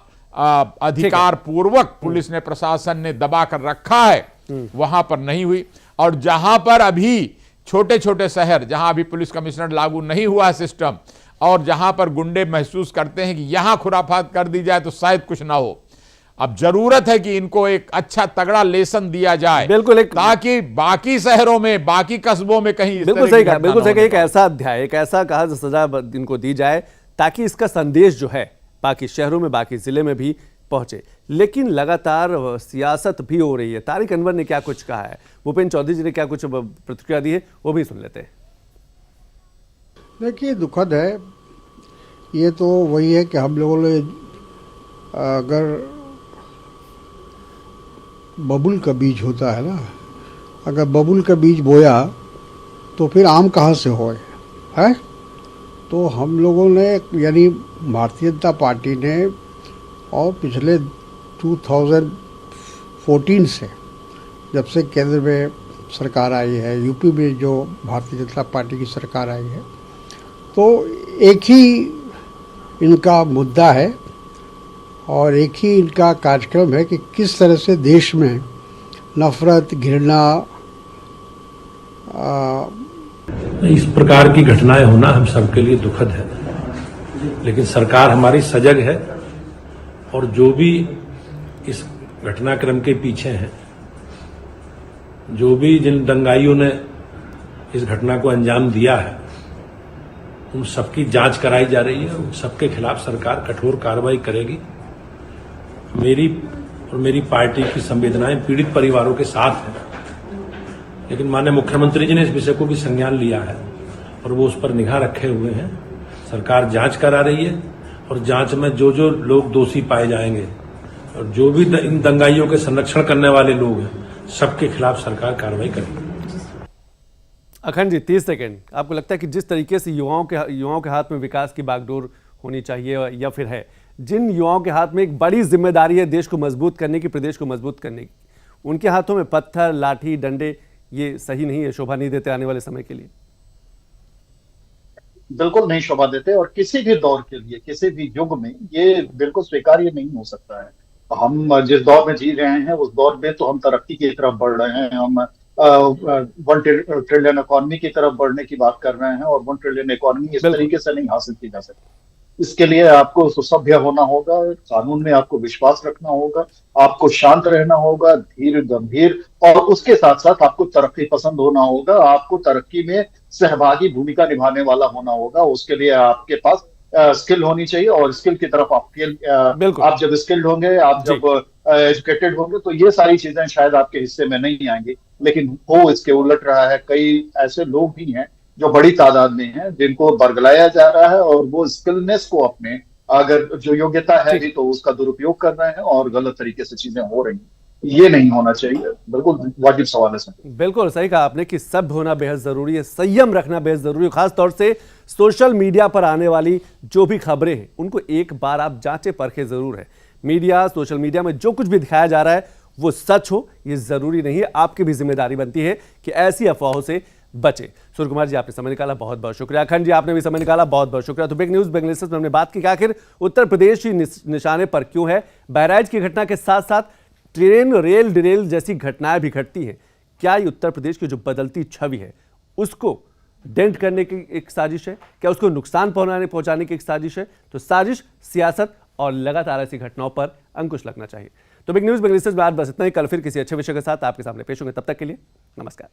अधिकार पूर्वक पुलिस ने, प्रशासन ने दबा कर रखा है, वहां पर नहीं हुई। और जहां पर अभी छोटे छोटे शहर, जहां अभी पुलिस कमिश्नर लागू नहीं हुआ है सिस्टम, और जहां पर गुंडे महसूस करते हैं कि यहां खुराफात कर दी जाए तो शायद कुछ ना हो, अब जरूरत है कि इनको एक अच्छा तगड़ा लेसन दिया जाए, बिल्कुल, ताकि बाकी शहरों में, बाकी कस्बों में कहीं इस बिल्कुल तरह सही की कहा, घटना बिल्कुल ना सही कहा। होने एक पाए। ऐसा अध्याय, एक ऐसा कहा सजा इनको दी जाए ताकि इसका संदेश जो है बाकी शहरों में, बाकी जिले में भी पहुंचे। लेकिन लगातार सियासत भी हो रही है। तारिक अनवर ने क्या कुछ कहा है, भूपेंद्र चौधरी जी ने क्या कुछ प्रतिक्रिया दी है, वो भी सुन लेते हैं। देखिए, दुखद है। ये तो वही है कि हम लोगों ने अगर बबुल का बीज होता है ना, अगर बबुल का बीज बोया तो फिर आम कहाँ से होए है। तो हम लोगों ने, यानी भारतीय जनता पार्टी ने, और पिछले 2014 से, जब से केंद्र में सरकार आई है, यूपी में जो भारतीय जनता पार्टी की सरकार आई है, तो एक ही इनका मुद्दा है और एक ही इनका कार्यक्रम है कि किस तरह से देश में नफरत, घृणा, इस प्रकार की घटनाएं होना हम सबके लिए दुखद है। लेकिन सरकार हमारी सजग है और जो भी इस घटनाक्रम के पीछे हैं, जो भी जिन दंगाइयों ने इस घटना को अंजाम दिया है, उन सबकी जांच कराई जा रही है। उन सबके खिलाफ सरकार कठोर कार्रवाई करेगी। मेरी और मेरी पार्टी की संवेदनाएं पीड़ित परिवारों के साथ हैं, लेकिन माननीय मुख्यमंत्री जी ने इस विषय को भी संज्ञान लिया है और वो उस पर निगाह रखे हुए हैं। सरकार जांच करा रही है और जांच में जो जो लोग दोषी पाए जाएंगे और जो भी इन दंगाइयों के संरक्षण करने वाले लोग हैं, सबके खिलाफ सरकार कार्रवाई करेगी। अखंड जी, 30 सेकेंड। आपको लगता है कि जिस तरीके से युवाओं के हाथ में विकास की बागडोर होनी चाहिए, या फिर है, जिन युवाओं के हाथ में एक बड़ी जिम्मेदारी है देश को मजबूत करने की, प्रदेश को मजबूत करने की, उनके हाथों में पत्थर, लाठी, डंडे, ये सही नहीं है, शोभा नहीं देते आने वाले समय के लिए? बिल्कुल नहीं शोभा देते, और किसी भी दौर के लिए, किसी भी युग में ये बिल्कुल स्वीकार्य नहीं हो सकता है। हम जिस दौर में जी रहे हैं, उस दौर में तो हम तरक्की की तरफ बढ़ रहे हैं, हम 1 ट्रिलियन इकॉनमी की तरफ बढ़ने की बात कर रहे हैं, और 1 ट्रिलियन इकॉनमी इस तरीके से नहीं हासिल की जा सकती। इसके लिए आपको सुसभ्य होना होगा, कानून में आपको विश्वास रखना होगा, आपको शांत रहना होगा, धीर गंभीर, और उसके साथ साथ आपको तरक्की पसंद होना होगा, आपको तरक्की में सहभागी भूमिका निभाने वाला होना होगा। उसके लिए आपके पास स्किल होनी चाहिए, और स्किल की तरफ आप जब स्किल्ड होंगे, आप जब एजुकेटेड होंगे, तो ये सारी चीजें शायद आपके हिस्से में नहीं आएंगी। लेकिन हो इसके उलट रहा है। कई ऐसे लोग भी हैं जो बड़ी तादाद में हैं, जिनको बरगलाया जा रहा है, और वो स्किलनेस को अपने, अगर जो योग्यता है भी, तो उसका दुरुपयोग कर रहे हैं और गलत तरीके से चीजें हो रही हैं। ये नहीं होना चाहिए। बिल्कुल वाजिब सवाल है सर। बिल्कुल सही कहा आपने कि सभ्य होना बेहद जरूरी है, संयम रखना बेहद जरूरी है। खास तौर से सोशल मीडिया पर आने वाली जो भी खबरें हैं, उनको एक बार आप जांचे परखे जरूर है। मीडिया, सोशल मीडिया में जो कुछ भी दिखाया जा रहा है वो सच हो, ये जरूरी नहीं है। आपकी भी जिम्मेदारी बनती है कि ऐसी अफवाहों से बचे। सूर्य कुमार जी, आपने समय निकाला, बहुत बहुत शुक्रिया। अखंड जी, आपने भी समय निकाला, बहुत बहुत शुक्रिया। तो बिग न्यूज बेंगलिसिस में हमने बात की कि आखिर उत्तर प्रदेश ही निशाने पर क्यों है। बहराइच की घटना के साथ साथ ट्रेन, रेल डिरेल जैसी घटनाएं भी घटती हैं। क्या ये उत्तर प्रदेश की जो बदलती छवि है उसको डेंट करने की एक साजिश है? क्या उसको नुकसान पहुंचाने की एक साजिश है? तो साजिश, सियासत और लगातार ऐसी घटनाओं पर अंकुश लगना चाहिए। तो बिग न्यूज बेंगलिसिस में आज बस इतना ही। कल फिर किसी अच्छे विषय के साथ आपके सामने पेश होंगे। तब तक के लिए नमस्कार।